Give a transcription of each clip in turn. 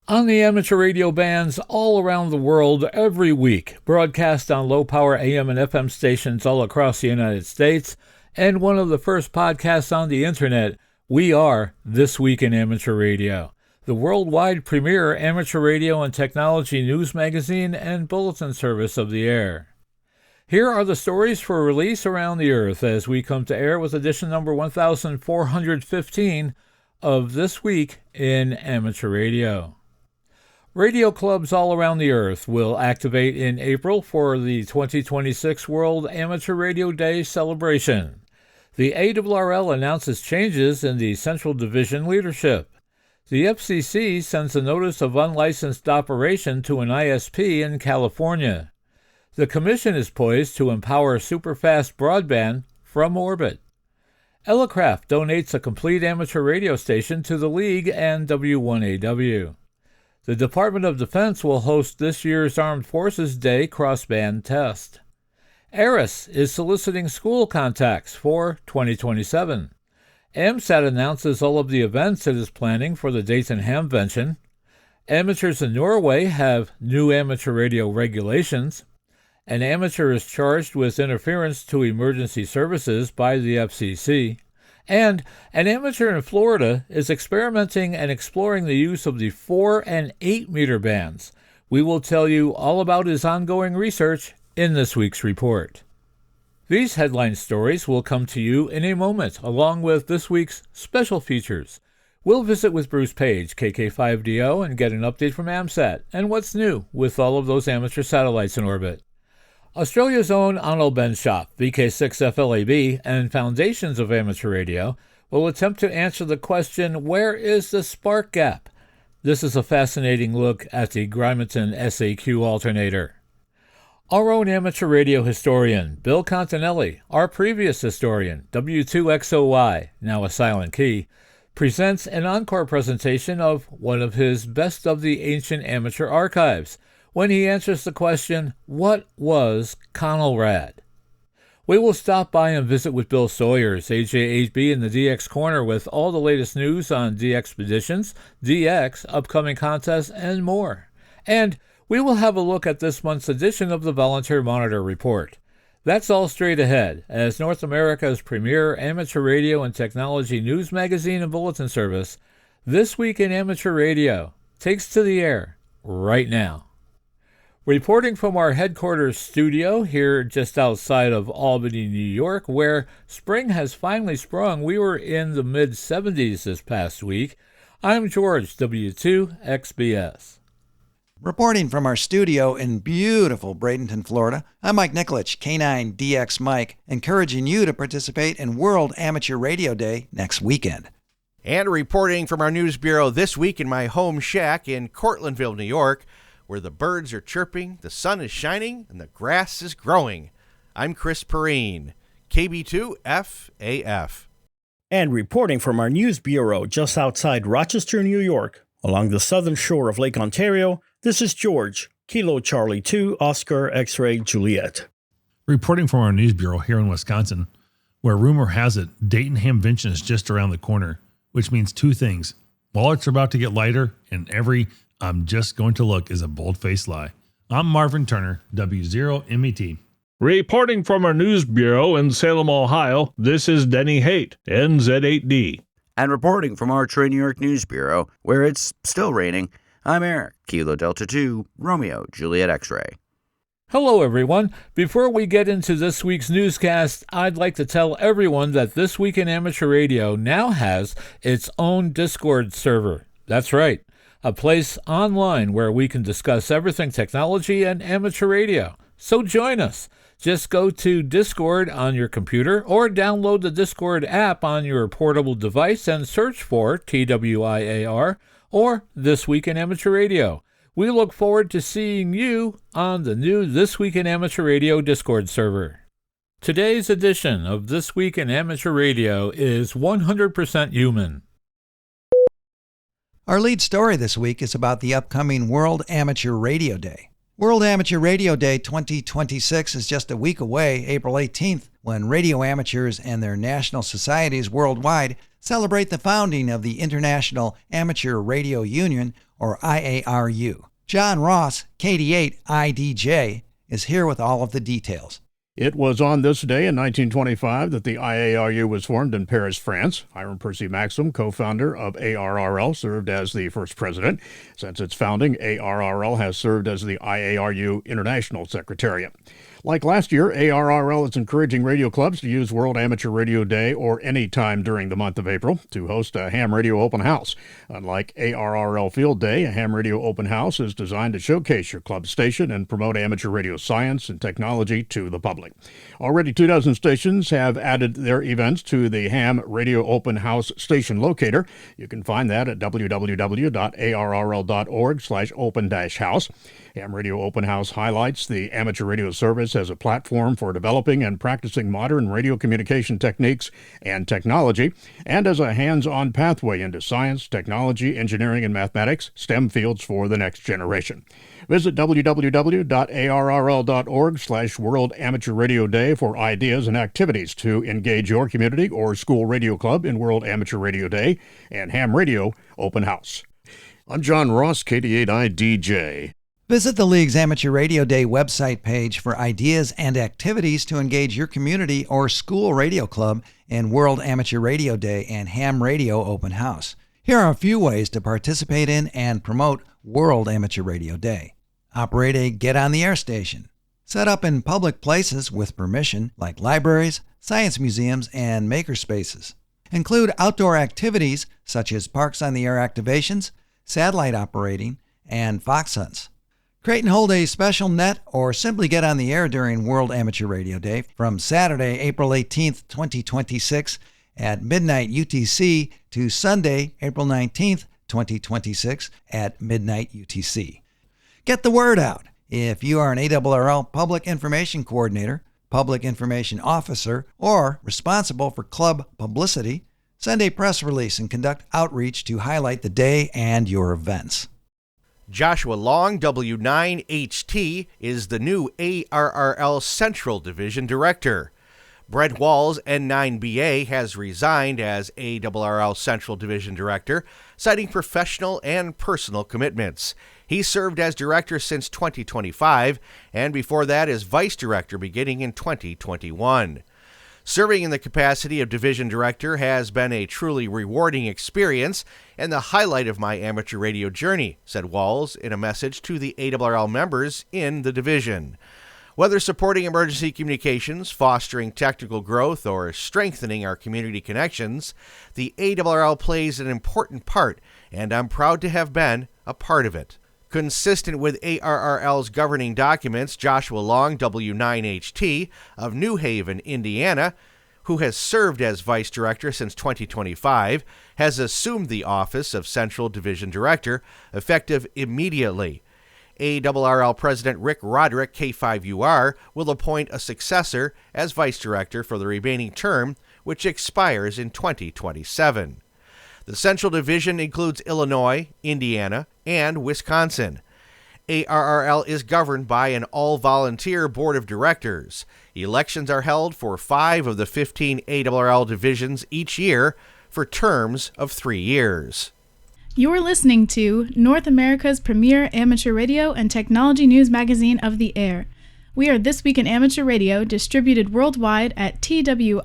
On the amateur radio bands all around the world every week, broadcast on low-power AM and FM stations all across the United States, and one of the first podcasts on the internet, we are This Week in Amateur Radio, the worldwide premier amateur radio and technology news magazine and bulletin service of the air. Here are the stories for release around the earth as we come to air with edition number 1415 of This Week in Amateur Radio. Radio clubs all around the earth will activate in April for the 2026 World Amateur Radio Day celebration. The ARRL announces changes in the Central Division leadership. The FCC sends a notice of unlicensed operation to an ISP in California. The Commission is poised to empower superfast broadband from orbit. Elecraft donates a complete amateur radio station to the League and W1AW. The Department of Defense will host this year's Armed Forces Day crossband test. ARRL is soliciting school contacts for 2027. AMSAT announces all of the events it is planning for the Dayton Hamvention. Amateurs in Norway have new amateur radio regulations. An amateur is charged with interference to emergency services by the FCC. And an amateur in Florida is experimenting and exploring the use of the 4 and 8 meter bands. We will tell you all about his ongoing research in this week's report. These headline stories will come to you in a moment, along with this week's special features. We'll visit with Bruce Page, KK5DO, and get an update from AMSAT and what's new with all of those amateur satellites in orbit. Australia's own Onel Ben Shop, VK6FLAB, and Foundations of Amateur Radio will attempt to answer the question, where is the spark gap? This is a fascinating look at the Grimeton SAQ alternator. Our own amateur radio historian, Bill Continelli, our previous historian, W2XOY, now a silent key, presents an encore presentation of one of his best of the ancient amateur archives, when he answers the question, what was Conelrad? We will stop by and visit with Bill Sawyers, AJ8B in the DX Corner with all the latest news on DXpeditions, DX, upcoming contests, and more. And we will have a look at this month's edition of the Volunteer Monitor Report. That's all straight ahead, as North America's premier amateur radio and technology news magazine and bulletin service, This Week in Amateur Radio, takes to the air right now. Reporting from our headquarters studio here just outside of Albany, New York, where spring has finally sprung. We were in the mid-70s this past week. I'm George, W2XBS. Reporting from our studio in beautiful Bradenton, Florida, I'm Mike Nicolich, K9DX Mike, encouraging you to participate in World Amateur Radio Day next weekend. And reporting from our news bureau this week in my home shack in Cortlandville, New York, where the birds are chirping, the sun is shining, and the grass is growing. I'm Chris Perrine, KB2FAF. And reporting from our news bureau just outside Rochester, New York, along the southern shore of Lake Ontario, this is George, Kilo Charlie 2, Oscar X-Ray Juliet. Reporting from our news bureau here in Wisconsin, where rumor has it Dayton Hamvention is just around the corner, which means two things. Wallets are about to get lighter, and every I'm just going to look is a bold-faced lie. I'm Marvin Turner, W0MET. Reporting from our news bureau in Salem, Ohio, this is Denny Haight, NZ8D. And reporting from our Trey New York News Bureau, where it's still raining, I'm Eric, Kilo Delta 2, Romeo, Juliet X-Ray. Hello, everyone. Before we get into this week's newscast, I'd like to tell everyone that This Week in Amateur Radio now has its own Discord server. That's right. A place online where we can discuss everything technology and amateur radio. So join us. Just go to Discord on your computer or download the Discord app on your portable device and search for TWIAR or This Week in Amateur Radio. We look forward to seeing you on the new This Week in Amateur Radio Discord server. Today's edition of This Week in Amateur Radio is 100% human. Our lead story this week is about the upcoming World Amateur Radio Day. World Amateur Radio Day 2026 is just a week away, April 18th, when radio amateurs and their national societies worldwide celebrate the founding of the International Amateur Radio Union, or IARU. John Ross, KD8IDJ, is here with all of the details. It was on this day in 1925 that the IARU was formed in Paris, France. Hiram Percy Maxim, co-founder of ARRL, served as the first president. Since its founding, ARRL has served as the IARU International Secretariat. Like last year, ARRL is encouraging radio clubs to use World Amateur Radio Day or any time during the month of April to host a ham radio open house. Unlike ARRL Field Day, a ham radio open house is designed to showcase your club station and promote amateur radio science and technology to the public. Already 24 stations have added their events to the Ham Radio Open House Station Locator. You can find that at www.arrl.org/open-house. Ham Radio Open House highlights the amateur radio service as a platform for developing and practicing modern radio communication techniques and technology, and as a hands-on pathway into science, technology, engineering, and mathematics, STEM fields for the next generation. Visit www.arrl.org/World Amateur Radio Day for ideas and activities to engage your community or school radio club in World Amateur Radio Day and Ham Radio Open House. I'm John Ross, KD8IDJ. Visit the League's Amateur Radio Day website page for ideas and activities to engage your community or school radio club in World Amateur Radio Day and Ham Radio Open House. Here are a few ways to participate in and promote World Amateur Radio Day. Operate a Get on the Air station. Set up in public places with permission, like libraries, science museums, and makerspaces. Include outdoor activities such as Parks on the Air activations, satellite operating, and fox hunts. Create and hold a special net or simply get on the air during World Amateur Radio Day from Saturday, April 18th, 2026 at midnight UTC to Sunday, April 19th, 2026 at midnight UTC. Get the word out. If you are an ARRL Public Information Coordinator, Public Information Officer, or responsible for club publicity, send a press release and conduct outreach to highlight the day and your events. Joshua Long, W9HT, is the new ARRL Central Division Director. Brent Walls, N9BA, has resigned as ARRL Central Division Director, citing professional and personal commitments. He served as director since 2025, and before that as vice director beginning in 2021. Serving in the capacity of division director has been a truly rewarding experience and the highlight of my amateur radio journey, said Walls in a message to the ARRL members in the division. Whether supporting emergency communications, fostering technical growth, or strengthening our community connections, the ARRL plays an important part, and I'm proud to have been a part of it. Consistent with ARRL's governing documents, Joshua Long, W9HT, of New Haven, Indiana, who has served as vice director since 2025, has assumed the office of Central Division Director, effective immediately. ARRL President Rick Roderick, K5UR, will appoint a successor as vice director for the remaining term, which expires in 2027. The Central Division includes Illinois, Indiana, and Wisconsin. ARRL is governed by an all-volunteer board of directors. Elections are held for 5 of the 15 ARRL divisions each year for terms of 3 years. You're listening to North America's premier amateur radio and technology news magazine of the air. We are This Week in Amateur Radio, distributed worldwide at twiar.net.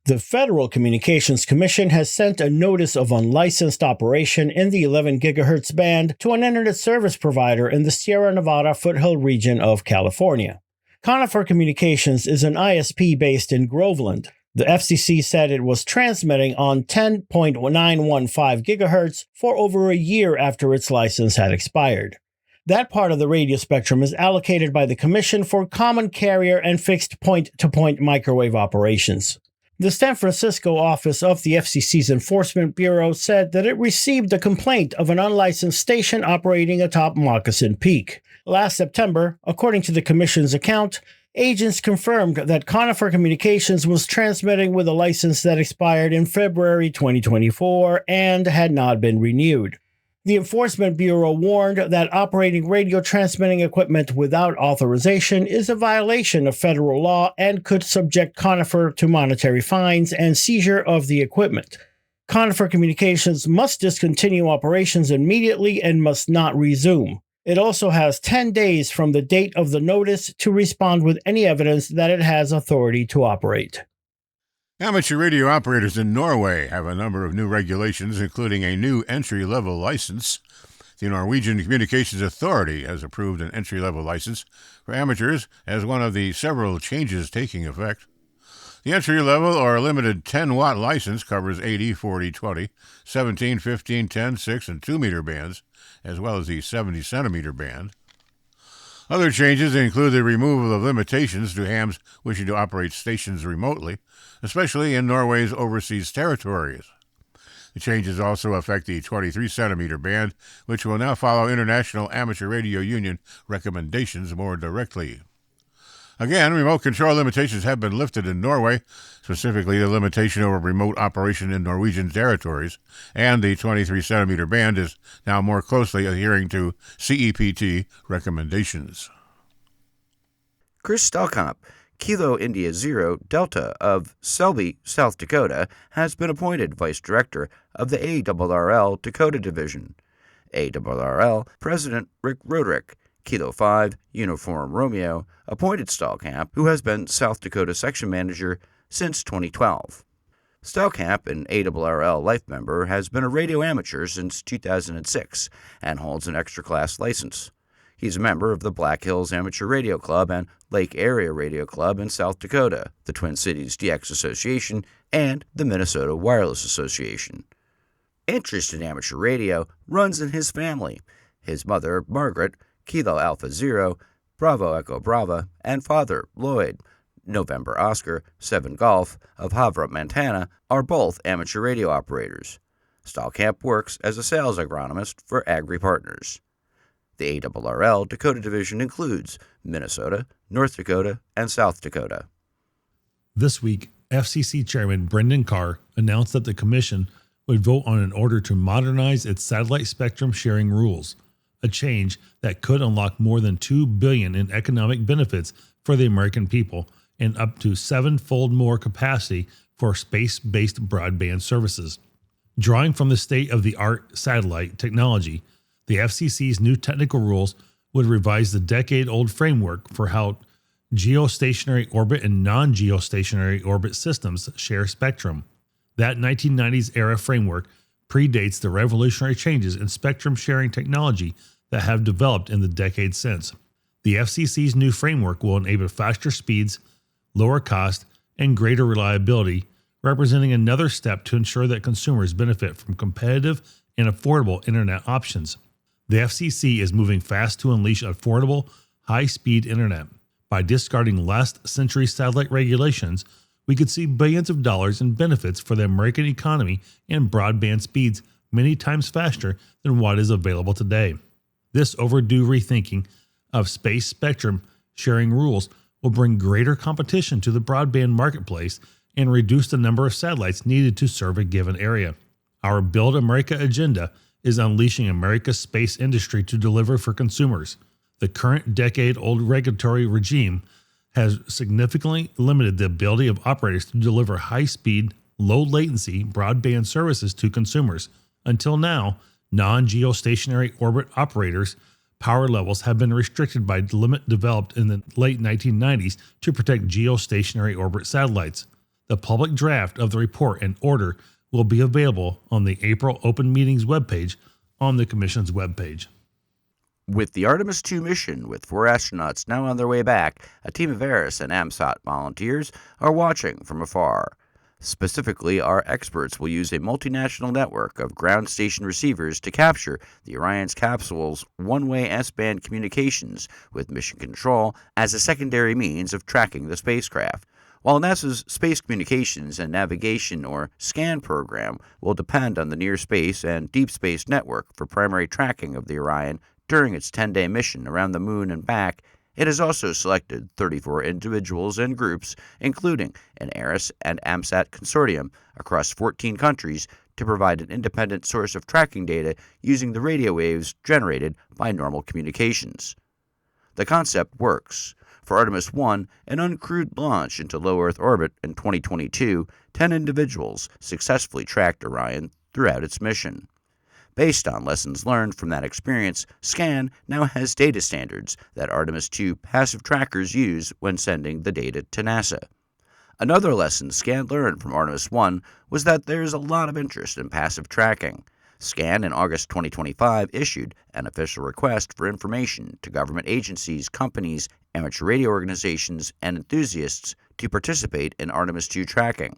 The Federal Communications Commission has sent a notice of unlicensed operation in the 11 GHz band to an internet service provider in the Sierra Nevada foothill region of California. Conifer Communications is an ISP based in Groveland. The FCC said it was transmitting on 10.915 GHz for over a year after its license had expired. That part of the radio spectrum is allocated by the Commission for common carrier and fixed point-to-point microwave operations. The San Francisco office of the FCC's Enforcement Bureau said that it received a complaint of an unlicensed station operating atop Moccasin Peak. Last September, according to the Commission's account, agents confirmed that Conifer Communications was transmitting with a license that expired in February 2024 and had not been renewed. The Enforcement Bureau warned that operating radio transmitting equipment without authorization is a violation of federal law and could subject Conifer to monetary fines and seizure of the equipment. Conifer Communications must discontinue operations immediately and must not resume. It also has 10 days from the date of the notice to respond with any evidence that it has authority to operate. Amateur radio operators in Norway have a number of new regulations, including a new entry-level license. The Norwegian Communications Authority has approved an entry-level license for amateurs as one of the several changes taking effect. The entry-level or limited 10-watt license covers 80, 40, 20, 17, 15, 10, 6, and 2-meter bands, as well as the 70-centimeter band. Other changes include the removal of limitations to hams wishing to operate stations remotely, especially in Norway's overseas territories. The changes also affect the 23-centimeter band, which will now follow International Amateur Radio Union recommendations more directly. Again, remote control limitations have been lifted in Norway, specifically the limitation over remote operation in Norwegian territories, and the 23-centimeter band is now more closely adhering to CEPT recommendations. Chris Stelkamp, Kilo India Zero Delta of Selby, South Dakota, has been appointed Vice Director of the ARRL Dakota Division. ARRL President Rick Roderick, Kilo 5, Uniform Romeo, appointed Stelkamp, who has been South Dakota Section Manager since 2012. Stelkamp, an ARRL Life member, has been a radio amateur since 2006 and holds an extra-class license. He's a member of the Black Hills Amateur Radio Club and Lake Area Radio Club in South Dakota, the Twin Cities DX Association, and the Minnesota Wireless Association. Interest in amateur radio runs in his family. His mother, Margaret, Kilo Alpha Zero, Bravo Echo Brava, and father, Lloyd, November Oscar, 7 Golf, of Havre, Montana, are both amateur radio operators. Stelkamp works as a sales agronomist for Agri Partners. The ARRL Dakota Division includes Minnesota, North Dakota, and South Dakota. This week, FCC Chairman Brendan Carr announced that the Commission would vote on an order to modernize its satellite spectrum sharing rules, a change that could unlock more than $2 billion in economic benefits for the American people and up to 7-fold more capacity for space-based broadband services. Drawing from the state-of-the-art satellite technology, the FCC's new technical rules would revise the decade-old framework for how geostationary orbit and non-geostationary orbit systems share spectrum. That 1990s-era framework predates the revolutionary changes in spectrum sharing technology that have developed in the decades since. The FCC's new framework will enable faster speeds, lower cost, and greater reliability, representing another step to ensure that consumers benefit from competitive and affordable internet options. The FCC is moving fast to unleash affordable, high-speed internet. By discarding last-century satellite regulations, we could see billions of dollars in benefits for the American economy and broadband speeds many times faster than what is available today. This overdue rethinking of space spectrum sharing rules will bring greater competition to the broadband marketplace and reduce the number of satellites needed to serve a given area. Our Build America agenda is unleashing America's space industry to deliver for consumers. The current decade-old regulatory regime has significantly limited the ability of operators to deliver high-speed, low-latency broadband services to consumers. Until now, non-geostationary orbit operators' power levels have been restricted by the limit developed in the late 1990s to protect geostationary orbit satellites. The public draft of the report and order will be available on the April Open Meetings webpage on the Commission's webpage. With the Artemis II mission, with 4 astronauts now on their way back, a team of ARRS and AMSAT volunteers are watching from afar. Specifically, our experts will use a multinational network of ground station receivers to capture the Orion's capsule's one-way S-band communications with mission control as a secondary means of tracking the spacecraft. While NASA's Space Communications and Navigation, or SCAN program, will depend on the Near Space and Deep Space Network for primary tracking of the Orion during its 10-day mission around the Moon and back, it has also selected 34 individuals and groups, including an ARRS and AMSAT consortium across 14 countries, to provide an independent source of tracking data using the radio waves generated by normal communications. The concept works. For Artemis 1, an uncrewed launch into low Earth orbit in 2022, 10 individuals successfully tracked Orion throughout its mission. Based on lessons learned from that experience, SCAN now has data standards that Artemis 2 passive trackers use when sending the data to NASA. Another lesson SCAN learned from Artemis 1 was that there is a lot of interest in passive tracking. SCAN in August 2025 issued an official request for information to government agencies, companies, amateur radio organizations, and enthusiasts to participate in Artemis 2 tracking.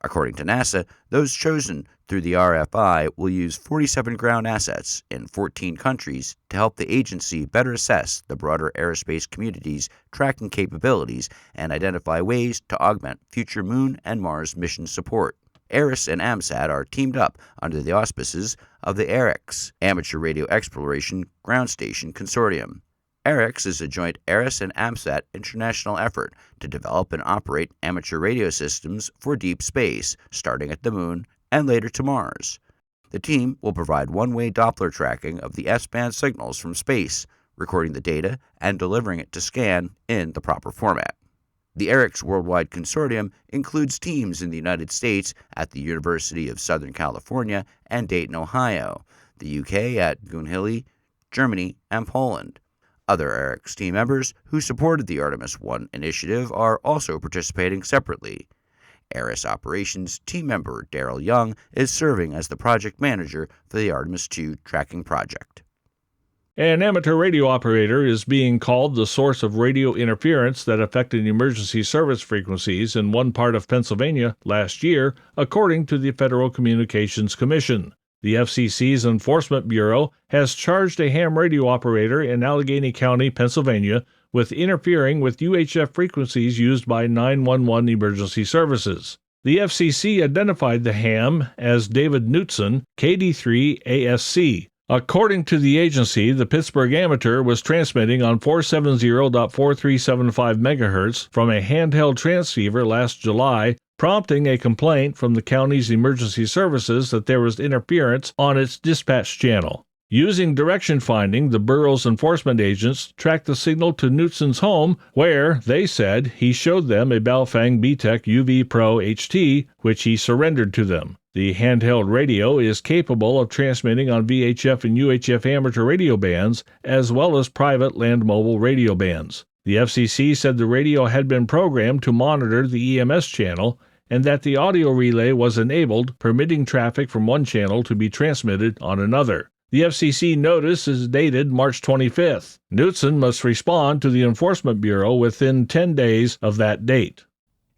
According to NASA, those chosen through the RFI will use 47 ground assets in 14 countries to help the agency better assess the broader aerospace community's tracking capabilities and identify ways to augment future Moon and Mars mission support. ARRS and AMSAT are teamed up under the auspices of the ARRX, Amateur Radio Exploration Ground Station Consortium. ARRX is a joint ARRS and AMSAT international effort to develop and operate amateur radio systems for deep space, starting at the Moon and later to Mars. The team will provide one-way Doppler tracking of the S-band signals from space, recording the data and delivering it to SCAN in the proper format. The ARRX Worldwide Consortium includes teams in the United States at the University of Southern California and Dayton, Ohio, the UK at Goonhilly, Germany, and Poland. Other ARRX team members who supported the Artemis 1 initiative are also participating separately. ARRS Operations team member Daryl Young is serving as the project manager for the Artemis 2 tracking project. An amateur radio operator is being called the source of radio interference that affected emergency service frequencies in one part of Pennsylvania last year, according to the Federal Communications Commission. The FCC's Enforcement Bureau has charged a ham radio operator in Allegheny County, Pennsylvania, with interfering with UHF frequencies used by 911 emergency services. The FCC identified the ham as David Knutson, KD3ASC. According to the agency, the Pittsburgh amateur was transmitting on 470.4375 MHz from a handheld transceiver last July, prompting a complaint from the county's emergency services that there was interference on its dispatch channel. Using direction finding, the borough's enforcement agents tracked the signal to Knutson's home, where, they said, he showed them a Baofeng BTEC UV Pro HT, which he surrendered to them. The handheld radio is capable of transmitting on VHF and UHF amateur radio bands, as well as private land mobile radio bands. The FCC said the radio had been programmed to monitor the EMS channel, and that the audio relay was enabled, permitting traffic from one channel to be transmitted on another. The FCC notice is dated March 25th. Knutson must respond to the Enforcement Bureau within 10 days of that date.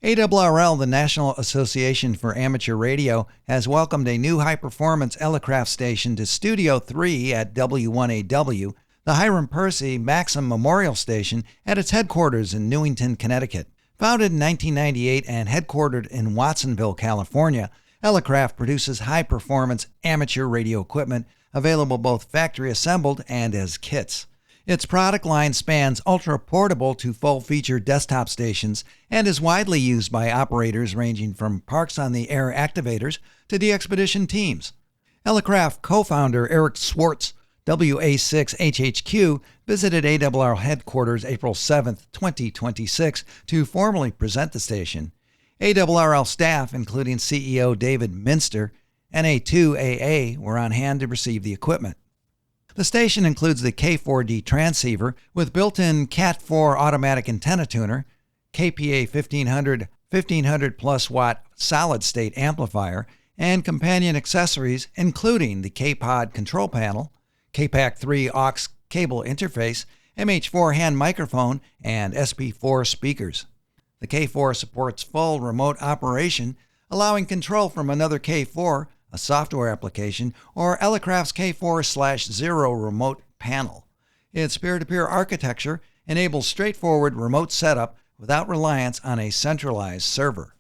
ARRL, the National Association for Amateur Radio, has welcomed a new high-performance Elecraft station to Studio 3 at W1AW, the Hiram Percy Maxim Memorial Station, at its headquarters in Newington, Connecticut. Founded in 1998 and headquartered in Watsonville, California, Elecraft produces high-performance amateur radio equipment available both factory-assembled and as kits. Its product line spans ultra-portable to full-feature desktop stations and is widely used by operators ranging from parks-on-the-air activators to the expedition teams. Elecraft co-founder Eric Swartz, WA6HHQ, visited ARRL headquarters April 7, 2026, to formally present the station. ARRL staff, including CEO David Minster, NA2AA, were on hand to receive the equipment. The station includes the K4D transceiver with built-in Cat4 automatic antenna tuner, KPA 1500 plus watt solid-state amplifier, and companion accessories including the K-Pod control panel, KPAC 3 aux cable interface, MH4 hand microphone, and SP4 speakers. The K4 supports full remote operation, allowing control from another K4, a software application, or Elecraft's K4/0 remote panel. Its peer-to-peer architecture enables straightforward remote setup without reliance on a centralized server.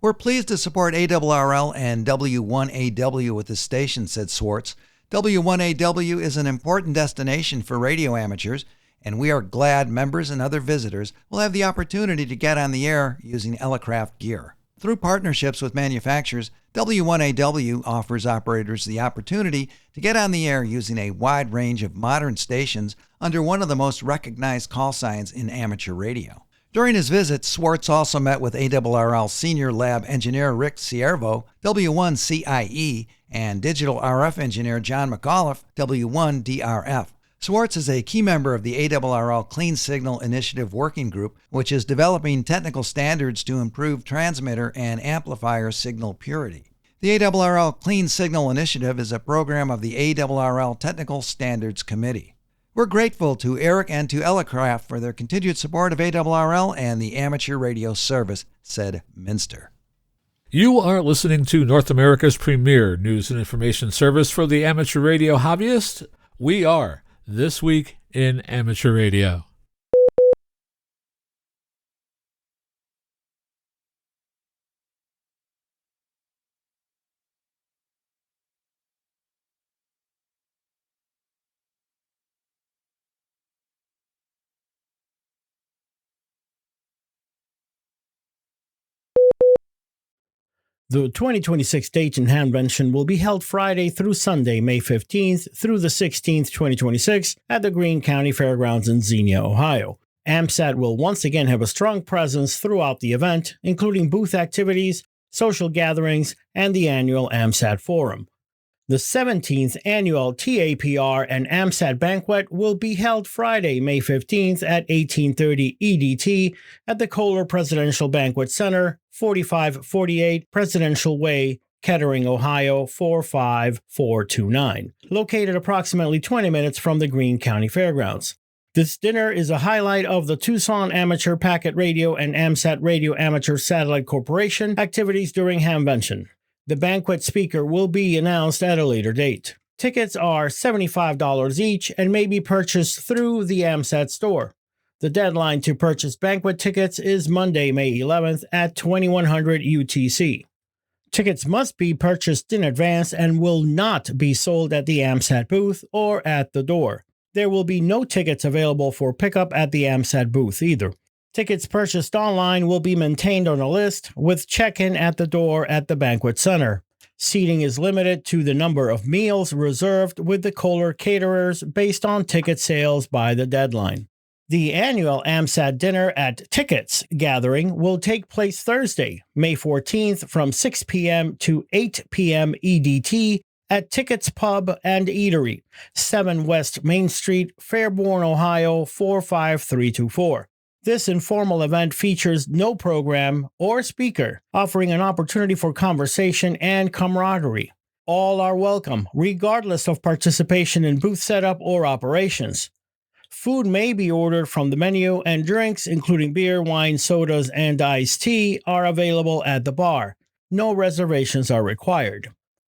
We're pleased to support ARRL and W1AW with this station, said Swartz. W1AW is an important destination for radio amateurs, and we are glad members and other visitors will have the opportunity to get on the air using Elecraft gear. Through partnerships with manufacturers, W1AW offers operators the opportunity to get on the air using a wide range of modern stations under one of the most recognized call signs in amateur radio. During his visit, Swartz also met with ARRL Senior Lab Engineer Rick Ciervo, W1CIE, and Digital RF Engineer John McAuliffe, W1DRF. Swartz is a key member of the ARRL Clean Signal Initiative Working Group, which is developing technical standards to improve transmitter and amplifier signal purity. The ARRL Clean Signal Initiative is a program of the ARRL Technical Standards Committee. We're grateful to Eric and to Elecraft for their continued support of ARRL and the amateur radio service, said Minster. You are listening to North America's premier news and information service for the amateur radio hobbyist. We are This Week in Amateur Radio. The 2026 Dayton Hamvention will be held Friday through Sunday, May 15th through the 16th, 2026 at the Greene County Fairgrounds in Xenia, Ohio. AMSAT will once again have a strong presence throughout the event, including booth activities, social gatherings, and the annual AMSAT Forum. The 17th annual TAPR and AMSAT Banquet will be held Friday, May 15th at 1830 EDT at the Kohler Presidential Banquet Center, 4548 Presidential Way, Kettering, Ohio 45429, located approximately 20 minutes from the Greene County Fairgrounds. This dinner is a highlight of the Tucson Amateur Packet Radio and AMSAT Radio Amateur Satellite Corporation activities during Hamvention. The banquet speaker will be announced at a later date. Tickets are $75 each and may be purchased through the AMSAT store. The deadline to purchase banquet tickets is Monday, May 11th at 2100 UTC. Tickets must be purchased in advance and will not be sold at the AMSAT booth or at the door. There will be no tickets available for pickup at the AMSAT booth either. Tickets purchased online will be maintained on a list with check-in at the door at the banquet center. Seating is limited to the number of meals reserved with the Kohler caterers based on ticket sales by the deadline. The annual AMSAT Dinner at Tickets gathering will take place Thursday, May 14th from 6 p.m. to 8 p.m. EDT at Tickets Pub and Eatery, 7 West Main Street, Fairborn, Ohio 45324. This informal event features no program or speaker, offering an opportunity for conversation and camaraderie. All are welcome, regardless of participation in booth setup or operations. Food may be ordered from the menu, and drinks, including beer, wine, sodas, and iced tea, are available at the bar. No reservations are required.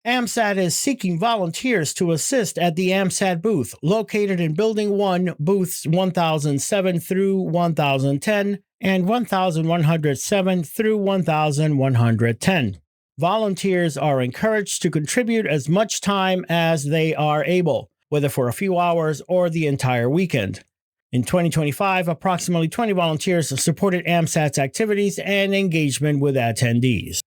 AMSAT is seeking volunteers to assist at the AMSAT booth, located in Building 1, booths 1007 through 1010 and 1107 through 1110. Volunteers are encouraged to contribute as much time as they are able, whether for a few hours or the entire weekend. In 2025, approximately 20 volunteers supported AMSAT's activities and engagement with attendees.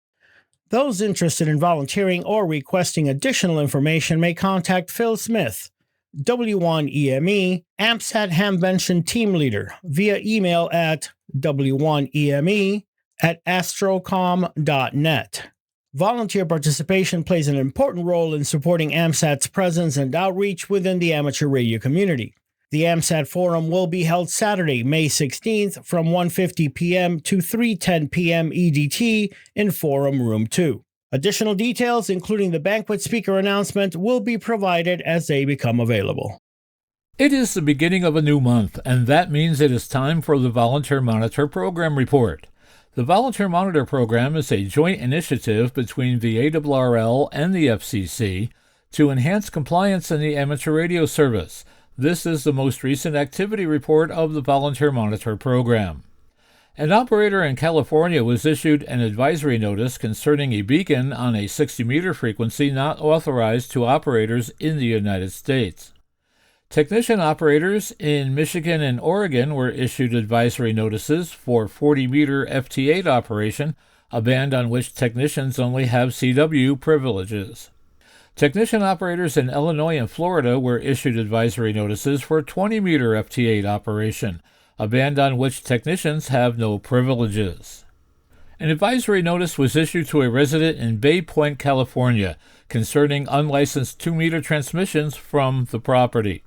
Those interested in volunteering or requesting additional information may contact Phil Smith, W1EME, AMSAT Hamvention Team Leader, via email at w1eme@astrocom.net. Volunteer participation plays an important role in supporting AMSAT's presence and outreach within the amateur radio community. The AMSAT Forum will be held Saturday, May 16th from 1:50 p.m. to 3:10 p.m. EDT in Forum Room 2. Additional details, including the banquet speaker announcement, will be provided as they become available. It is the beginning of a new month, and that means it is time for the Volunteer Monitor Program Report. The Volunteer Monitor Program is a joint initiative between the ARRL and the FCC to enhance compliance in the amateur radio service. This is the most recent activity report of the Volunteer Monitor Program. An operator in California was issued an advisory notice concerning a beacon on a 60-meter frequency not authorized to operators in the United States. Technician operators in Michigan and Oregon were issued advisory notices for 40-meter FT8 operation, a band on which technicians only have CW privileges. Technician operators in Illinois and Florida were issued advisory notices for 20-meter FT8 operation, a band on which technicians have no privileges. An advisory notice was issued to a resident in Bay Point, California, concerning unlicensed 2-meter transmissions from the property.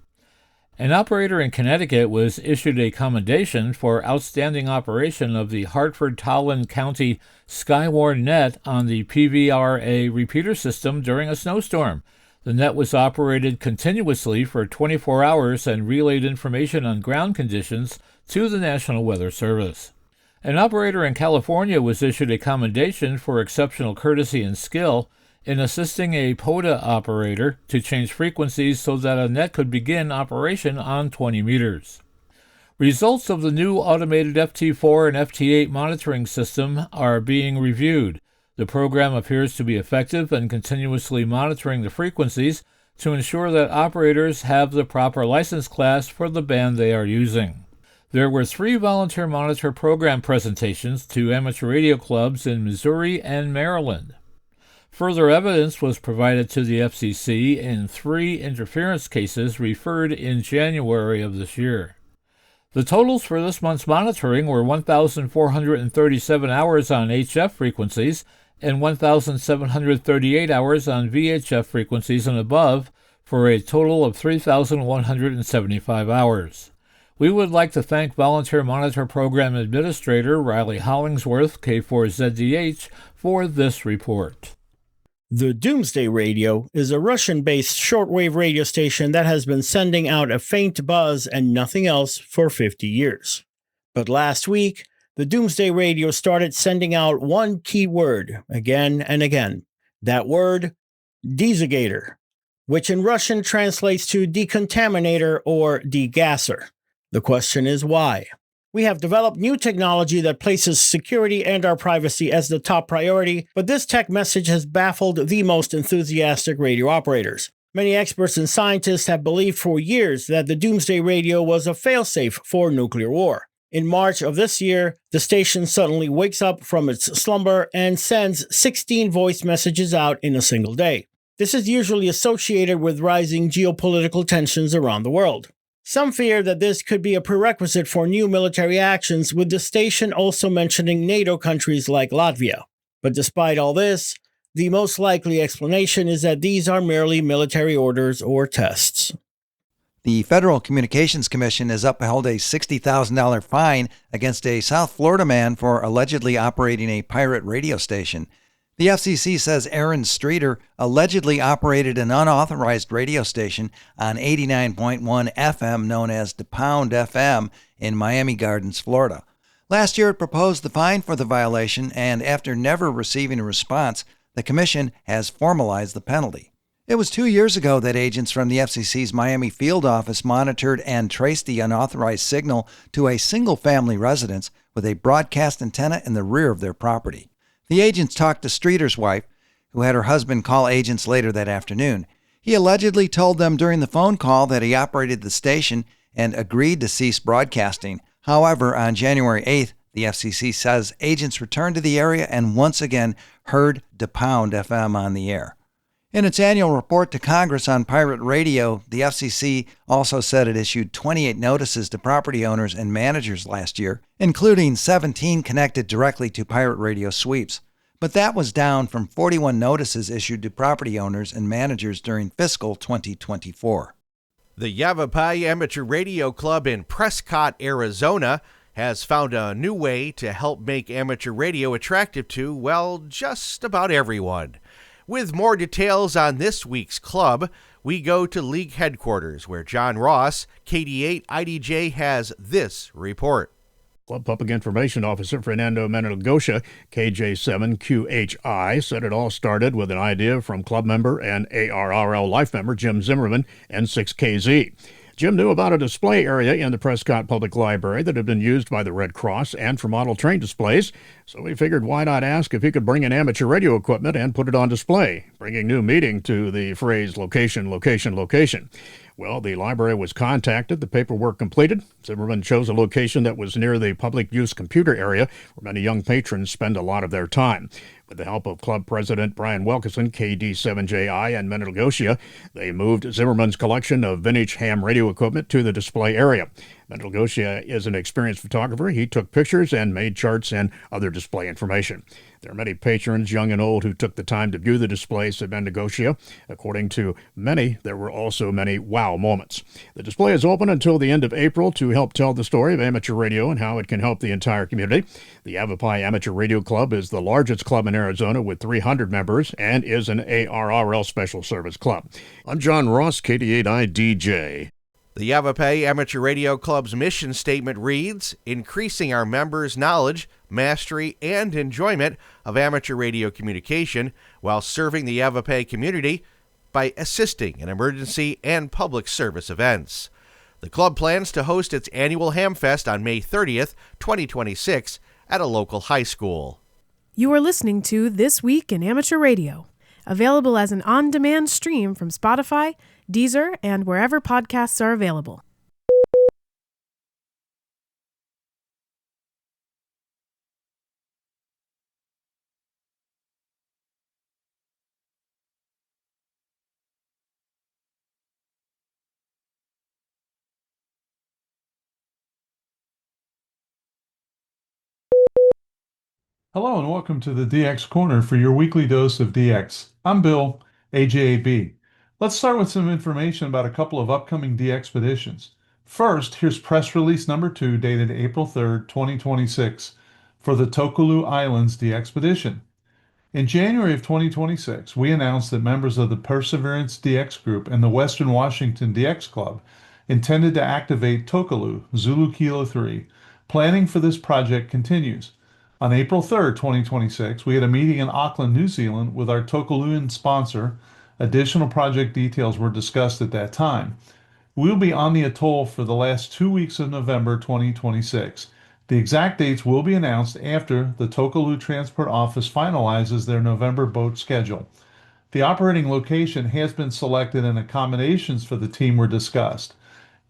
An operator in Connecticut was issued a commendation for outstanding operation of the Hartford-Tolland County Skywarn net on the PVRA repeater system during a snowstorm. The net was operated continuously for 24 hours and relayed information on ground conditions to the National Weather Service. An operator in California was issued a commendation for exceptional courtesy and skill in assisting a POTA operator to change frequencies so that a net could begin operation on 20 meters. Results of the new automated FT4 and FT8 monitoring system are being reviewed. The program appears to be effective in continuously monitoring the frequencies to ensure that operators have the proper license class for the band they are using. There were 3 volunteer monitor program presentations to amateur radio clubs in Missouri and Maryland. Further evidence was provided to the FCC in 3 interference cases referred in January of this year. The totals for this month's monitoring were 1,437 hours on HF frequencies and 1,738 hours on VHF frequencies and above, for a total of 3,175 hours. We would like to thank Volunteer Monitor Program Administrator Riley Hollingsworth, K4ZDH, for this report. The Doomsday Radio is a Russian-based shortwave radio station that has been sending out a faint buzz and nothing else for 50 years. But last week, the Doomsday Radio started sending out one key word again and again. That word, dezigator, which in Russian translates to decontaminator or degasser. The question is why? We have developed new technology that places security and our privacy as the top priority, but this tech message has baffled the most enthusiastic radio operators. Many experts and scientists have believed for years that the Doomsday Radio was a failsafe for nuclear war. In March of this year, the station suddenly wakes up from its slumber and sends 16 voice messages out in a single day. This is usually associated with rising geopolitical tensions around the world. Some fear that this could be a prerequisite for new military actions, with the station also mentioning NATO countries like Latvia. But despite all this, the most likely explanation is that these are merely military orders or tests. The Federal Communications Commission has upheld a $60,000 fine against a South Florida man for allegedly operating a pirate radio station. The FCC says Aaron Streeter allegedly operated an unauthorized radio station on 89.1 FM known as the Pound FM in Miami Gardens, Florida. Last year it proposed the fine for the violation, and after never receiving a response, the Commission has formalized the penalty. It was 2 years ago that agents from the FCC's Miami field office monitored and traced the unauthorized signal to a single-family residence with a broadcast antenna in the rear of their property. The agents talked to Streeter's wife, who had her husband call agents later that afternoon. He allegedly told them during the phone call that he operated the station and agreed to cease broadcasting. However, on January 8th, the FCC says agents returned to the area and once again heard the Pound FM on the air. In its annual report to Congress on pirate radio, the FCC also said it issued 28 notices to property owners and managers last year, including 17 connected directly to pirate radio sweeps. But that was down from 41 notices issued to property owners and managers during fiscal 2024. The Yavapai Amateur Radio Club in Prescott, Arizona, has found a new way to help make amateur radio attractive to, well, just about everyone. With more details on this week's club, we go to league headquarters, where John Ross, KD8 IDJ, has this report. Club Public Information Officer Fernando Menegosha, KJ7QHI, said it all started with an idea from club member and ARRL life member Jim Zimmerman, N6KZ. Jim knew about a display area in the Prescott Public Library that had been used by the Red Cross and for model train displays, so he figured why not ask if he could bring in amateur radio equipment and put it on display, bringing new meaning to the phrase location, location, location. Well, the library was contacted, the paperwork completed. Zimmerman chose a location that was near the public use computer area where many young patrons spend a lot of their time. With the help of club president Brian Wilkinson, KD7JI, and Nicolich, they moved Zimmerman's collection of vintage ham radio equipment to the display area. Nicolich is an experienced photographer. He took pictures and made charts and other display information. There are many patrons, young and old, who took the time to view the display, said Nicolich. According to many, there were also many wow moments. The display is open until the end of April to help tell the story of amateur radio and how it can help the entire community. The Yavapai Amateur Radio Club is the largest club in Arizona with 300 members and is an ARRL Special Service Club. I'm John Ross, KD8I DJ. The Yavapai Amateur Radio Club's mission statement reads, increasing our members' knowledge, mastery, and enjoyment of amateur radio communication while serving the Yavapai community by assisting in emergency and public service events. The club plans to host its annual Hamfest on May 30th, 2026 at a local high school. You are listening to This Week in Amateur Radio, available as an on-demand stream from Spotify, Deezer, and wherever podcasts are available. Hello and welcome to the DX Corner for your weekly dose of DX. I'm Bill, AJAB. Let's start with some information about a couple of upcoming DXpeditions. First, here's press release number 2 dated April 3rd, 2026 for the Tokelau Islands DXpedition. In January of 2026, we announced that members of the Perseverance DX Group and the Western Washington DX Club intended to activate Tokelau, Zulu Kilo 3. Planning for this project continues. On April 3rd, 2026, we had a meeting in Auckland, New Zealand with our Tokelauan sponsor. Additional project details were discussed at that time. We will be on the atoll for the last 2 weeks of November 2026. The exact dates will be announced after the Tokelau Transport Office finalizes their November boat schedule. The operating location has been selected and accommodations for the team were discussed.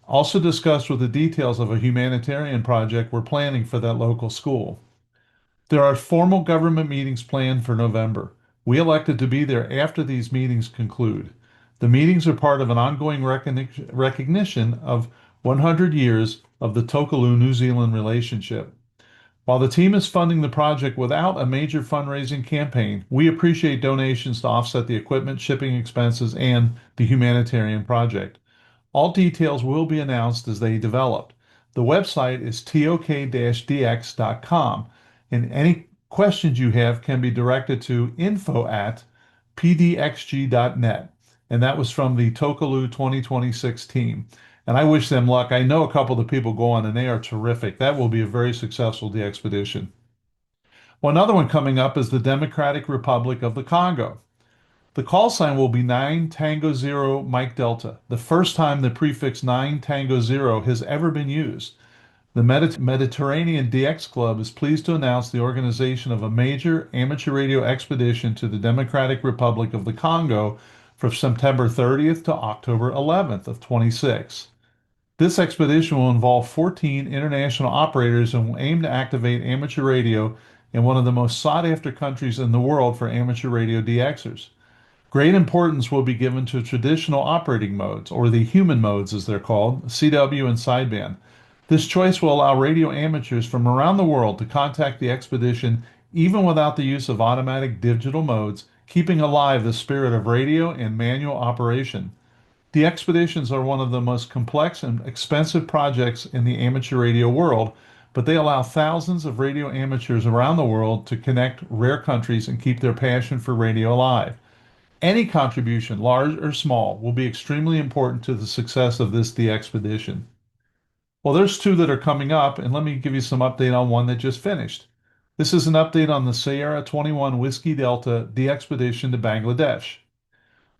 Also discussed were the details of a humanitarian project we're planning for that local school. There are formal government meetings planned for November. We elected to be there after these meetings conclude. The meetings are part of an ongoing recognition of 100 years of the Tokelau New Zealand relationship. While the team is funding the project without a major fundraising campaign, we appreciate donations to offset the equipment, shipping expenses, and the humanitarian project. All details will be announced as they develop. The website is tok-dx.com. And any questions you have can be directed to info@pdxg.net. And that was from the Tokelau 2026 team. And I wish them luck. I know a couple of the people go on, and they are terrific. That will be a very successful DXpedition. Well, another one coming up is the Democratic Republic of the Congo. The call sign will be 9 Tango 0 Mike Delta, the first time the prefix 9 Tango 0 has ever been used. The Mediterranean DX Club is pleased to announce the organization of a major amateur radio expedition to the Democratic Republic of the Congo from September 30th to October 11th of 26. This expedition will involve 14 international operators and will aim to activate amateur radio in one of the most sought-after countries in the world for amateur radio DXers. Great importance will be given to traditional operating modes, or the human modes as they're called, CW and sideband. This choice will allow radio amateurs from around the world to contact the expedition even without the use of automatic digital modes, keeping alive the spirit of radio and manual operation. The expeditions are one of the most complex and expensive projects in the amateur radio world, but they allow thousands of radio amateurs around the world to connect rare countries and keep their passion for radio alive. Any contribution, large or small, will be extremely important to the success of this DXpedition. Well, there's 2 that are coming up, and let me give you some update on one that just finished. This is an update on the Sierra 21 Whiskey Delta DXpedition to Bangladesh.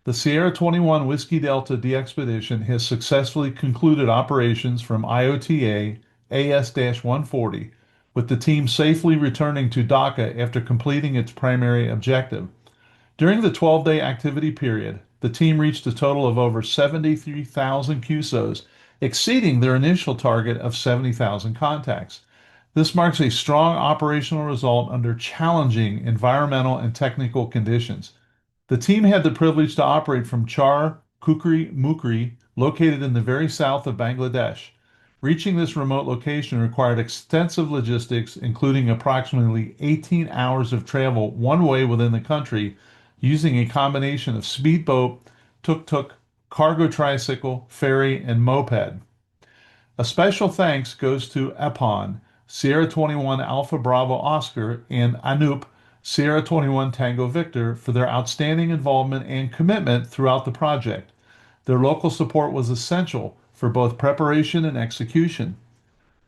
The Sierra 21 Whiskey Delta DXpedition has successfully concluded operations from IOTA AS-140, with the team safely returning to Dhaka after completing its primary objective. During the 12-day activity period, the team reached a total of over 73,000 QSOs, exceeding their initial target of 70,000 contacts. This marks a strong operational result under challenging environmental and technical conditions. The team had the privilege to operate from Char Kukri Mukri, located in the very south of Bangladesh. Reaching this remote location required extensive logistics, including approximately 18 hours of travel one way within the country, using a combination of speedboat, tuk-tuk, cargo tricycle, ferry, and moped. A special thanks goes to Epon, Sierra 21 Alpha Bravo Oscar, and Anup, Sierra 21 Tango Victor, for their outstanding involvement and commitment throughout the project. Their local support was essential for both preparation and execution.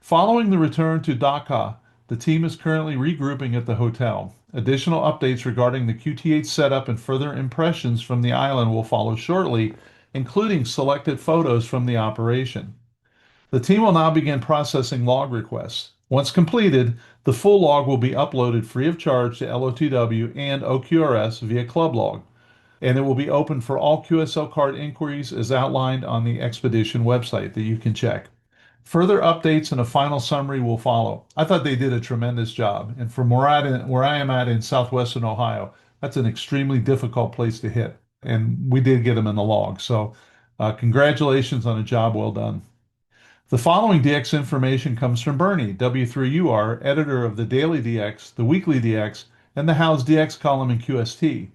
Following the return to Dhaka, the team is currently regrouping at the hotel. Additional updates regarding the QTH setup and further impressions from the island will follow shortly, including selected photos from the operation. The team will now begin processing log requests. Once completed, the full log will be uploaded free of charge to LOTW and OQRS via Club Log, and it will be open for all QSL card inquiries as outlined on the expedition website that you can check. Further updates and a final summary will follow. I thought they did a tremendous job, and from where I am at in southwestern Ohio, that's an extremely difficult place to hit, and we did get them in the log. So congratulations on a job well done. The following DX information comes from Bernie, W3UR, editor of the Daily DX, the Weekly DX, and the How's DX column in QST.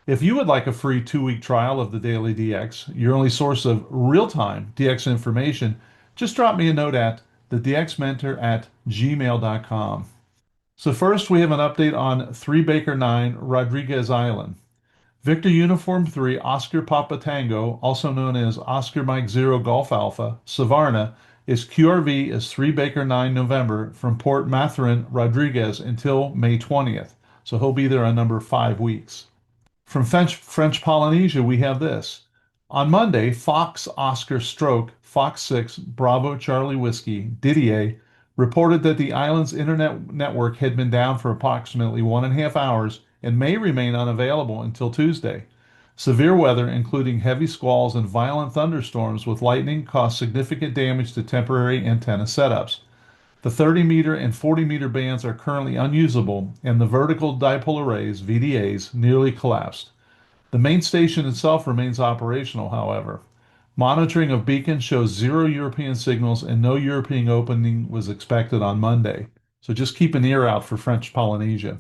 If you would like a free 2-week trial of the Daily DX, your only source of real-time DX information, just drop me a note at thedxmentor@gmail.com. So first, we have an update on 3 Baker 9 Rodriguez Island. Victor Uniform 3 Oscar Papa Tango, also known as Oscar Mike 0 Golf Alpha, Savarna, is QRV as 3 Baker 9 November from Port Mathurin, Rodriguez until May 20th. So he'll be there a number of 5 weeks. From French Polynesia, we have this. On Monday, Fox Oscar Stroke, Fox 6 Bravo Charlie Whiskey, Didier, reported that the island's internet network had been down for approximately 1.5 hours and may remain unavailable until Tuesday. Severe weather, including heavy squalls and violent thunderstorms with lightning, caused significant damage to temporary antenna setups. The 30-meter and 40-meter bands are currently unusable, and the vertical dipole arrays, VDAs, nearly collapsed. The main station itself remains operational, however. Monitoring of beacons shows 0 European signals and no European opening was expected on Monday. So just keep an ear out for French Polynesia.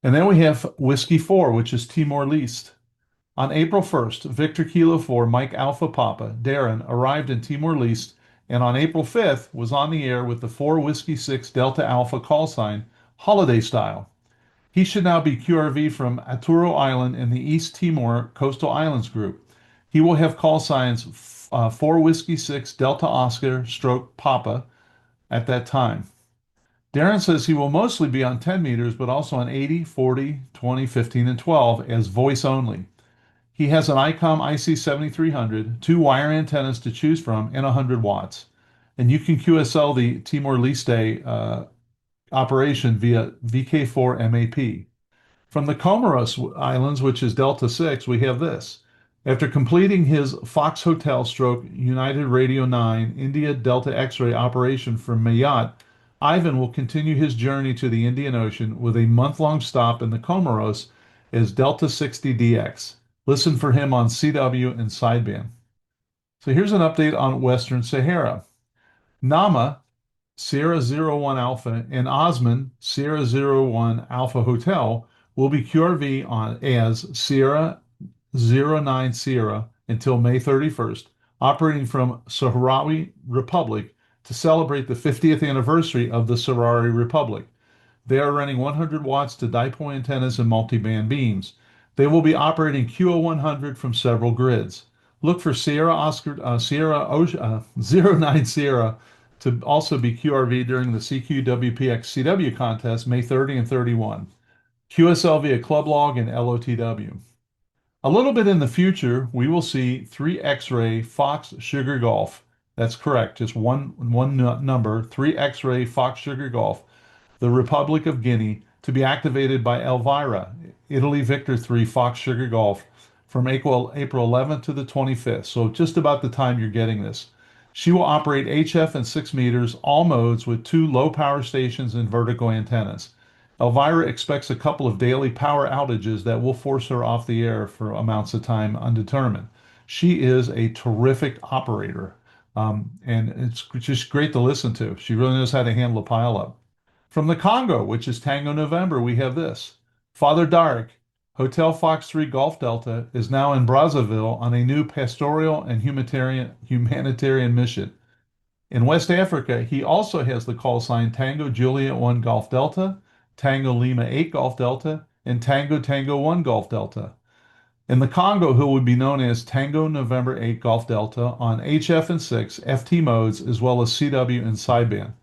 And then we have Whiskey 4, which is Timor-Leste. On April 1st, Victor Kilo 4 Mike Alpha Papa, Darren, arrived in Timor-Leste, and on April 5th was on the air with the 4 Whiskey 6 Delta Alpha call sign, holiday style. He should now be QRV from Aturo Island in the East Timor Coastal Islands group. He will have call signs 4 Whiskey 6 Delta Oscar stroke Papa at that time. Darren says he will mostly be on 10 meters, but also on 80, 40, 20, 15, and 12 as voice only. He has an ICOM IC7300, 2 wire antennas to choose from, and 100 watts. And you can QSL the Timor-Leste operation via VK4 MAP. From the Comoros Islands, which is Delta 6, we have this. After completing his Fox Hotel stroke United Radio 9 India Delta X-ray operation from Mayotte, Ivan will continue his journey to the Indian Ocean with a month-long stop in the Comoros as Delta 60 DX. Listen for him on CW and sideband. So here's an update on Western Sahara. Nama, Sierra 01 Alpha, and Osman, Sierra 01 Alpha Hotel, will be QRV on as Sierra 09 Sierra until May 31st, operating from Sahrawi Republic to celebrate the 50th anniversary of the Sahrawi Republic. They are running 100 watts to dipole antennas and multiband beams. They will be operating QO100 from several grids. Look for Sierra 09 Sierra to also be QRV during the CQWPX CW contest May 30 and 31. QSL via Club Log and LOTW. A little bit in the future, we will see 3 X-ray Fox Sugar Golf. That's correct, just one number, 3 X-ray Fox Sugar Golf, the Republic of Guinea, to be activated by Elvira, Italy Victor 3 Fox Sugar Golf, from April 11th to the 25th, so just about the time you're getting this. She will operate HF and 6 meters, all modes, with 2 low power stations and vertical antennas. Elvira expects a couple of daily power outages that will force her off the air for amounts of time undetermined. She is a terrific operator, and it's just great to listen to. She really knows how to handle a pileup. From the Congo, which is Tango November, we have this. Father Darek, Hotel Fox 3 Golf Delta, is now in Brazzaville on a new pastoral and humanitarian mission. In West Africa, he also has the call sign Tango Juliet 1 Golf Delta, Tango Lima 8 Golf Delta, and Tango Tango 1 Golf Delta. In the Congo, he would be known as Tango November 8 Golf Delta on HF and 6 FT modes, as well as CW and sideband.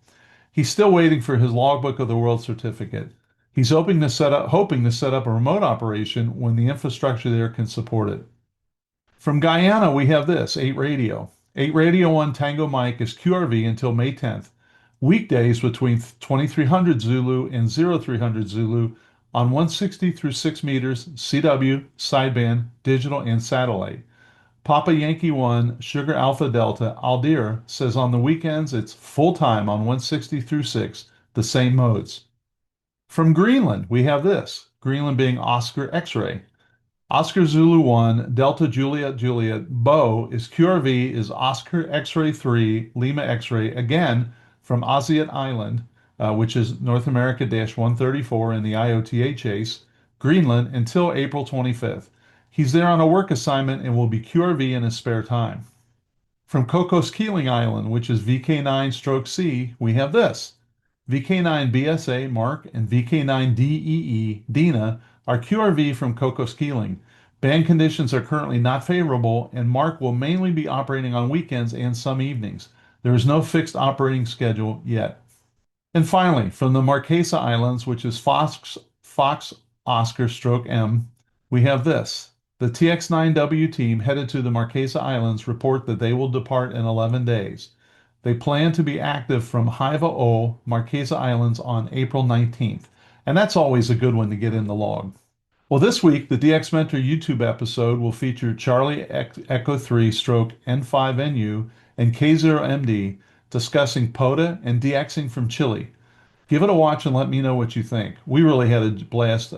He's still waiting for his logbook of the world certificate. He's hoping to set up a remote operation when the infrastructure there can support it. From Guyana, we have this, 8 Radio. 8 Radio 1 Tango Mike is QRV until May 10th. Weekdays between 2300 Zulu and 0300 Zulu on 160 through 6 meters, CW, sideband, digital, and satellite. Papa Yankee 1, Sugar Alpha Delta, Aldir says on the weekends it's full-time on 160 through 6, the same modes. From Greenland, we have this, Greenland being Oscar X-ray. Oscar Zulu 1, Delta Juliet Juliet, Bo is QRV is Oscar X-ray 3, Lima X-ray, again from Aziat Island, which is North America-134 in the IOTA chase, Greenland, until April 25th. He's there on a work assignment and will be QRV in his spare time. From Cocos Keeling Island, which is VK9-C, we have this. VK9 BSA, Mark, and VK9 DEE, Dina, are QRV from Cocos Keeling. Band conditions are currently not favorable, and Mark will mainly be operating on weekends and some evenings. There is no fixed operating schedule yet. And finally, from the Marquesa Islands, which is Fox Oscar M, we have this. The TX9W team headed to the Marquesa Islands report that they will depart in 11 days. They plan to be active from Haiva O, Marquesa Islands on April 19th. And that's always a good one to get in the log. Well, this week, the DX Mentor YouTube episode will feature Charlie Echo 3 stroke N5NU and K0MD discussing POTA and DXing from Chile. Give it a watch and let me know what you think. We really had a blast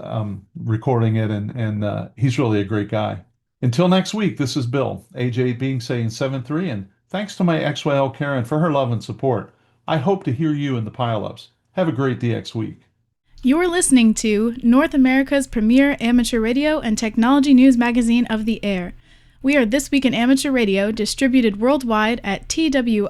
recording it, and he's really a great guy. Until next week, this is Bill, AJ being saying 7-3, and thanks to my XYL Karen for her love and support. I hope to hear you in the pileups. Have a great DX week. You're listening to North America's premier amateur radio and technology news magazine of the air. We are This Week in Amateur Radio, distributed worldwide at twiar.net.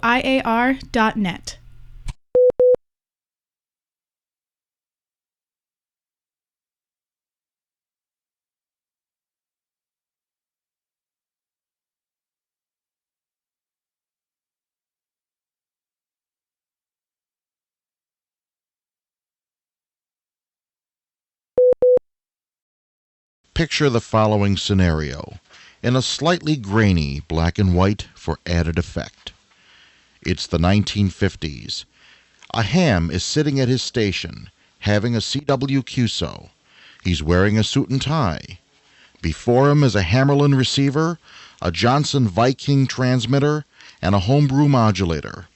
Picture the following scenario in a slightly grainy black and white for added effect. It's the 1950s. A ham is sitting at his station, having a CW QSO. He's wearing a suit and tie. Before him is a Hammerlin receiver, a Johnson Viking transmitter, and a homebrew modulator.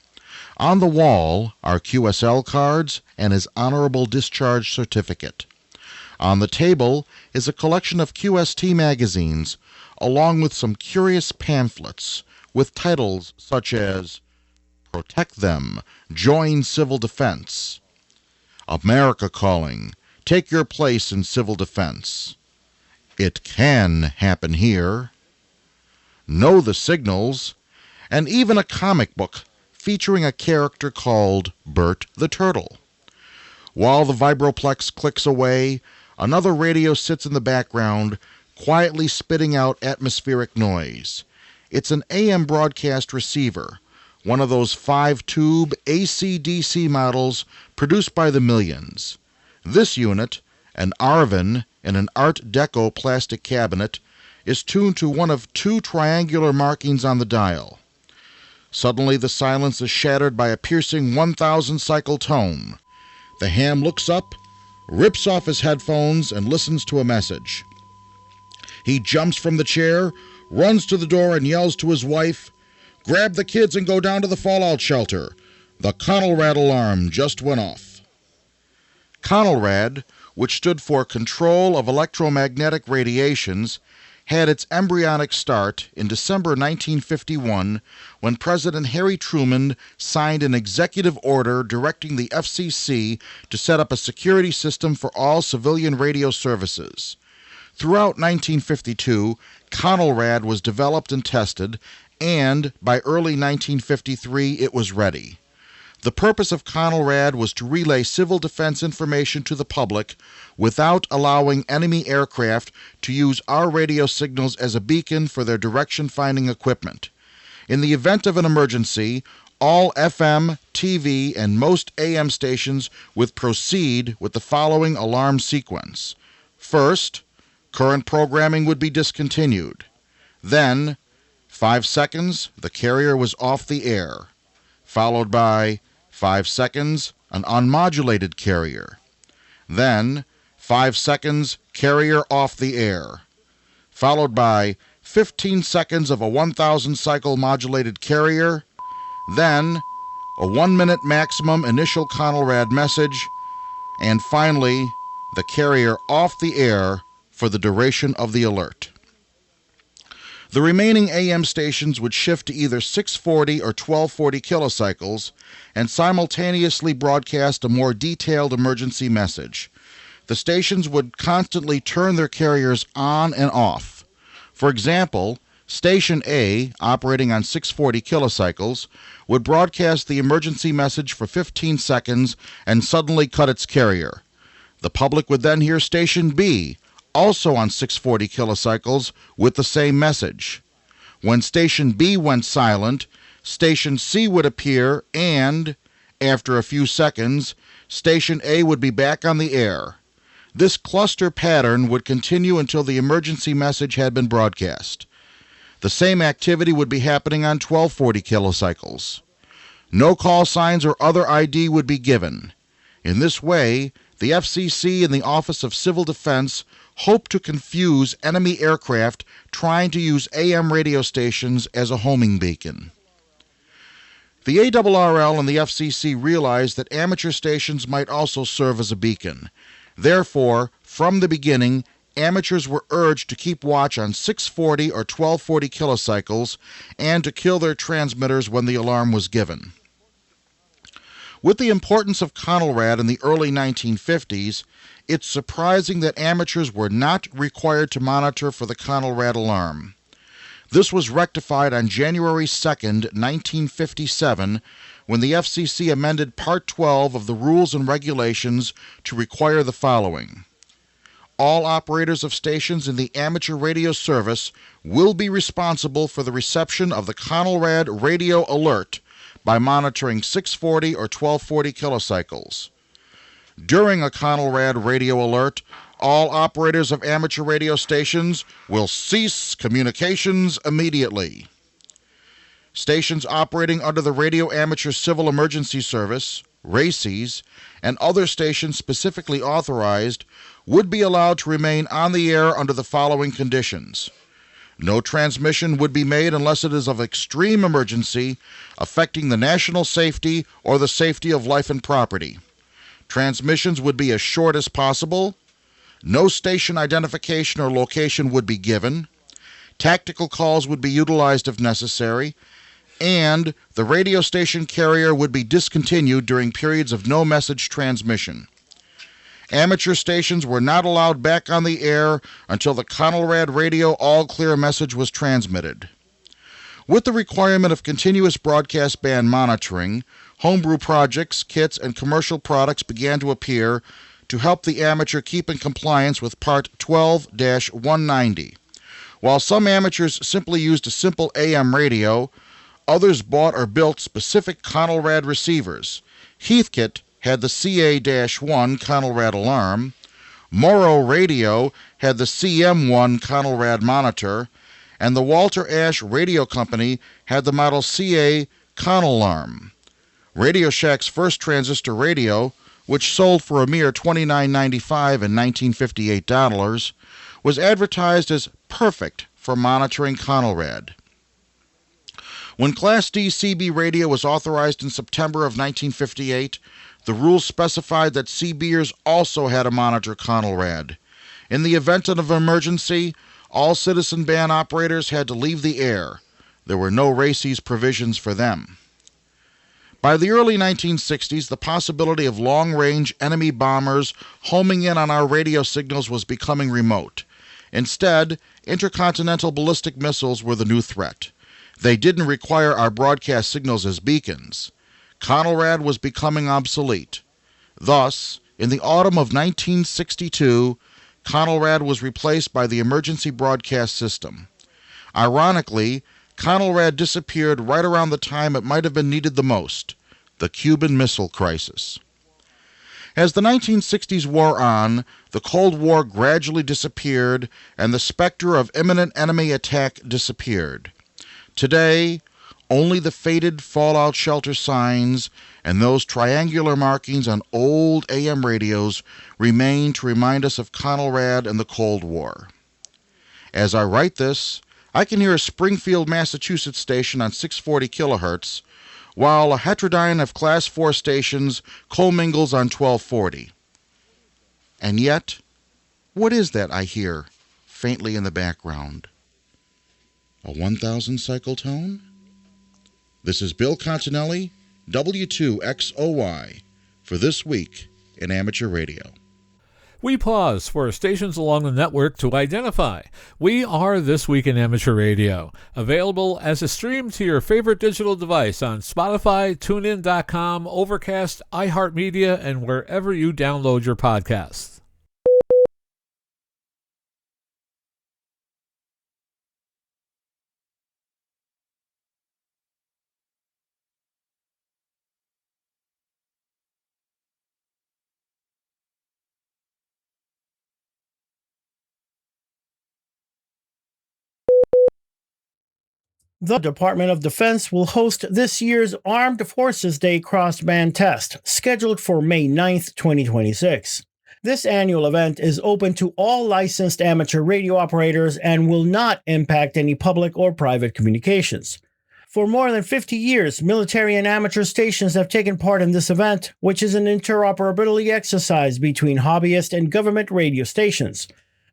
On the wall are QSL cards and his honorable discharge certificate. On the table is a collection of QST magazines, along with some curious pamphlets with titles such as Protect Them, Join Civil Defense, America Calling, Take Your Place in Civil Defense, It Can Happen Here, Know the Signals, and even a comic book featuring a character called Bert the Turtle. While the Vibroplex clicks away, another radio sits in the background, quietly spitting out atmospheric noise. It's an AM broadcast receiver, one of those 5-tube AC/DC models produced by the millions. This unit, an Marvin in an Art Deco plastic cabinet, is tuned to one of two triangular markings on the dial. Suddenly the silence is shattered by a piercing 1,000 cycle tone. The ham looks up, rips off his headphones, and listens to a message. He jumps from the chair, runs to the door, and yells to his wife, "Grab the kids and go down to the fallout shelter. The Conelrad alarm just went off." Conelrad, which stood for Control of Electromagnetic Radiations, had its embryonic start in December 1951 when President Harry Truman signed an executive order directing the FCC to set up a security system for all civilian radio services. Throughout 1952, Conelrad was developed and tested, and by early 1953 it was ready. The purpose of Conelrad was to relay civil defense information to the public without allowing enemy aircraft to use our radio signals as a beacon for their direction-finding equipment. In the event of an emergency, all FM, TV, and most AM stations would proceed with the following alarm sequence. First, current programming would be discontinued. Then, 5 seconds, the carrier was off the air, followed by 5 seconds, an unmodulated carrier. Then, 5 seconds, carrier off the air, followed by 15 seconds of a 1,000 cycle modulated carrier, then a 1-minute maximum initial Conelrad message, and finally, the carrier off the air for the duration of the alert. The remaining AM stations would shift to either 640 or 1240 kilocycles and simultaneously broadcast a more detailed emergency message. The stations would constantly turn their carriers on and off. For example, Station A, operating on 640 kilocycles, would broadcast the emergency message for 15 seconds and suddenly cut its carrier. The public would then hear Station B, also on 640 kilocycles, with the same message. When Station B went silent, Station C would appear and, after a few seconds, Station A would be back on the air. This cluster pattern would continue until the emergency message had been broadcast. The same activity would be happening on 1240 kilocycles. No call signs or other ID would be given. In this way, the FCC and the Office of Civil Defense hope to confuse enemy aircraft trying to use AM radio stations as a homing beacon. The ARRL and the FCC realized that amateur stations might also serve as a beacon. Therefore, from the beginning, amateurs were urged to keep watch on 640 or 1240 kilocycles and to kill their transmitters when the alarm was given. With the importance of Conelrad in the early 1950s, it's surprising that amateurs were not required to monitor for the Conelrad alarm. This was rectified on January 2, 1957, when the FCC amended Part 12 of the Rules and Regulations to require the following. All operators of stations in the amateur radio service will be responsible for the reception of the Conelrad radio alert by monitoring 640 or 1240 kilocycles. During a Conelrad radio alert, all operators of amateur radio stations will cease communications immediately. Stations operating under the Radio Amateur Civil Emergency Service, RACES, and other stations specifically authorized would be allowed to remain on the air under the following conditions. No transmission would be made unless it is of extreme emergency affecting the national safety or the safety of life and property. Transmissions would be as short as possible. No station identification or location would be given. Tactical calls would be utilized if necessary. And the radio station carrier would be discontinued during periods of no message transmission. Amateur stations were not allowed back on the air until the Conelrad radio all-clear message was transmitted. With the requirement of continuous broadcast band monitoring, homebrew projects, kits, and commercial products began to appear to help the amateur keep in compliance with Part 12-190. While some amateurs simply used a simple AM radio, others bought or built specific Conelrad receivers. Heathkit had the CA-1 Conelrad alarm. Morrow Radio had the CM1 Conelrad monitor, and the Walter Ash Radio Company had the model CA Conalarm. Radio Shack's first transistor radio, which sold for a mere $29.95 and $1958, was advertised as perfect for monitoring Conelrad. When Class D CB radio was authorized in September of 1958, the rules specified that CBers also had to monitor Conelrad. In the event of an emergency, all citizen band operators had to leave the air. There were no RACES provisions for them. By the early 1960s, the possibility of long-range enemy bombers homing in on our radio signals was becoming remote. Instead, intercontinental ballistic missiles were the new threat. They didn't require our broadcast signals as beacons. Conelrad was becoming obsolete. Thus, in the autumn of 1962, Conelrad was replaced by the Emergency Broadcast System. Ironically, Conelrad disappeared right around the time it might have been needed the most, the Cuban Missile Crisis. As the 1960s wore on, the Cold War gradually disappeared and the specter of imminent enemy attack disappeared. Today, only the faded fallout shelter signs and those triangular markings on old AM radios remain to remind us of Conelrad and the Cold War. As I write this, I can hear a Springfield, Massachusetts station on 640 kilohertz, while a heterodyne of Class 4 stations commingles on 1240. And yet, what is that I hear faintly in the background? A 1000 cycle tone? This is Bill Continelli, W2XOY, for This Week in Amateur Radio. We pause for stations along the network to identify. We are This Week in Amateur Radio, available as a stream to your favorite digital device on Spotify, TuneIn.com, Overcast, iHeartMedia, and wherever you download your podcasts. The Department of Defense will host this year's Armed Forces Day Crossband Test, scheduled for May 9th, 2026. This annual event is open to all licensed amateur radio operators and will not impact any public or private communications. For more than 50 years, military and amateur stations have taken part in this event, which is an interoperability exercise between hobbyist and government radio stations.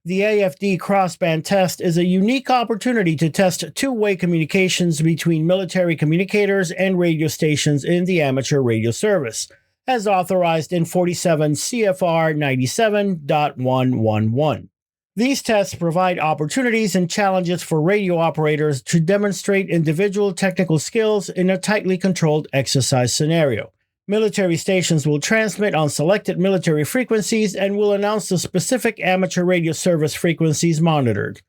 The AFD Crossband Test is a unique opportunity to test two-way communications between military communicators and radio stations in the amateur radio service, as authorized in 47 CFR 97.111. These tests provide opportunities and challenges for radio operators to demonstrate individual technical skills in a tightly controlled exercise scenario. Military stations will transmit on selected military frequencies and will announce the specific amateur radio service frequencies monitored.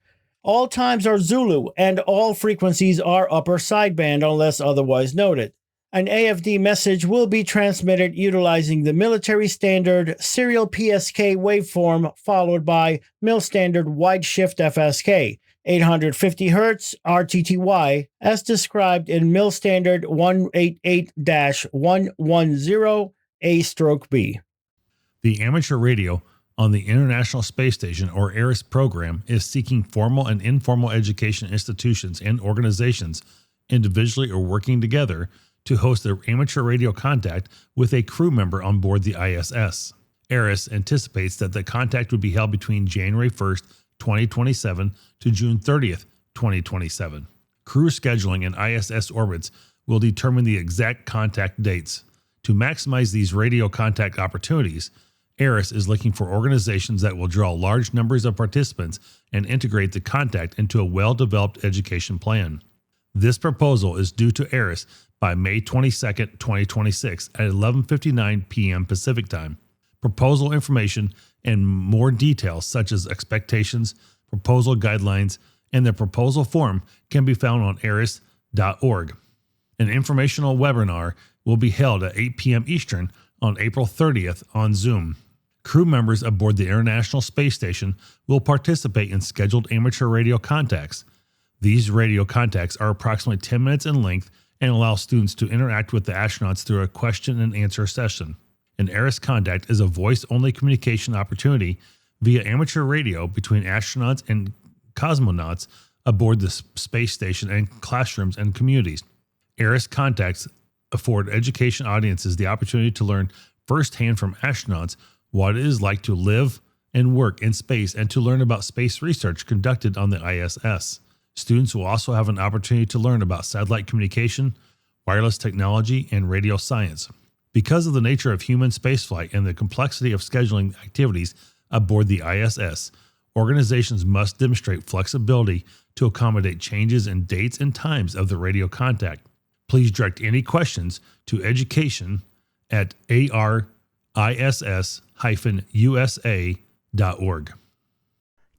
All times are Zulu, and all frequencies are upper sideband unless otherwise noted. An AFD message will be transmitted utilizing the military standard serial PSK waveform followed by mil standard wide shift FSK, 850 Hz RTTY, as described in mil standard 188-110A/B. The amateur radio on the International Space Station, or ARRL program, is seeking formal and informal education institutions and organizations, individually or working together, to host their amateur radio contact with a crew member on board the ISS. ARRL anticipates that the contact would be held between January 1st, 2027 to June 30th, 2027. Crew scheduling and ISS orbits will determine the exact contact dates. To maximize these radio contact opportunities, ARRL is looking for organizations that will draw large numbers of participants and integrate the contact into a well-developed education plan. This proposal is due to ARRL by May 22nd, 2026 at 11:59 p.m. Pacific Time. Proposal information and more details such as expectations, proposal guidelines, and the proposal form can be found on ARRL.org. An informational webinar will be held at 8 p.m. Eastern on April 30th on Zoom. Crew members aboard the International Space Station will participate in scheduled amateur radio contacts. These radio contacts are approximately 10 minutes in length and allow students to interact with the astronauts through a question and answer session. An ARRL contact is a voice-only communication opportunity via amateur radio between astronauts and cosmonauts aboard the space station and classrooms and communities. ARRL contacts afford education audiences the opportunity to learn firsthand from astronauts what it is like to live and work in space and to learn about space research conducted on the ISS. Students will also have an opportunity to learn about satellite communication, wireless technology, and radio science. Because of the nature of human spaceflight and the complexity of scheduling activities aboard the ISS, organizations must demonstrate flexibility to accommodate changes in dates and times of the radio contact. Please direct any questions to education@arriss-usa.org.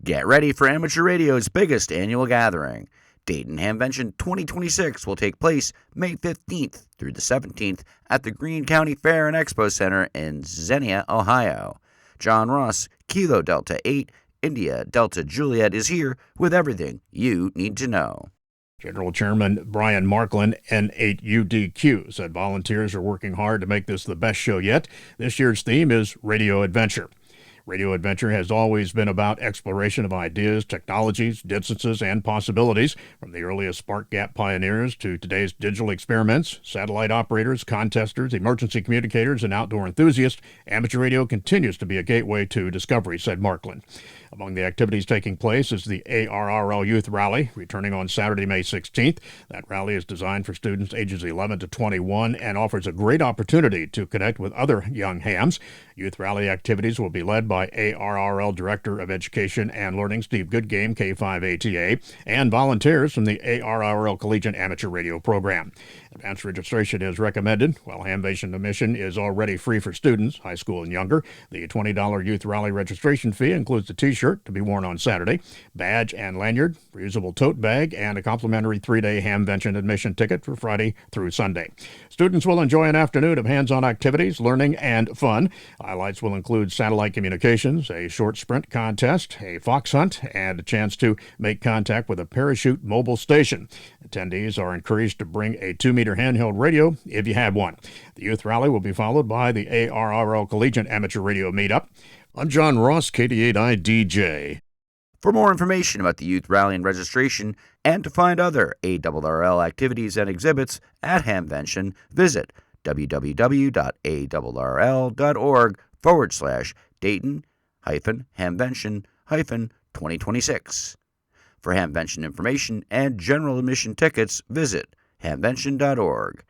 Get ready for Amateur Radio's biggest annual gathering. Dayton Hamvention 2026 will take place May 15th through the 17th at the Greene County Fair and Expo Center in Xenia, Ohio. John Ross, Kilo Delta 8, India Delta Juliet is here with everything you need to know. General Chairman Brian Marklin, N8UDQ, said volunteers are working hard to make this the best show yet. This year's theme is Radio Adventure. Radio Adventure has always been about exploration of ideas, technologies, distances, and possibilities, from the earliest spark gap pioneers to today's digital experiments, satellite operators, contesters, emergency communicators, and outdoor enthusiasts. Amateur radio continues to be a gateway to discovery, said Marklin. Among the activities taking place is the ARRL Youth Rally, returning on Saturday, May 16th. That rally is designed for students ages 11 to 21 and offers a great opportunity to connect with other young hams. Youth Rally activities will be led by ARRL Director of Education and Learning Steve Goodgame, K5ATA, and volunteers from the ARRL Collegiate Amateur Radio Program. Advanced registration is recommended, while Hamvention admission is already free for students, high school and younger. The $20 Youth Rally registration fee includes a T-shirt to be worn on Saturday, badge and lanyard, reusable tote bag, and a complimentary 3-day Hamvention admission ticket for Friday through Sunday. Students will enjoy an afternoon of hands-on activities, learning, and fun. Highlights will include satellite communications, a short sprint contest, a fox hunt, and a chance to make contact with a parachute mobile station. Attendees are encouraged to bring a 2-meter handheld radio if you have one. The Youth Rally will be followed by the ARRL Collegiate Amateur Radio Meetup. I'm John Ross, KD8IDJ. For more information about the Youth Rally and registration, and to find other ARRL activities and exhibits at Hamvention, visit www.ARRL.org/Dayton-Hamvention-2026. For Hamvention information and general admission tickets, visit hamvention.org.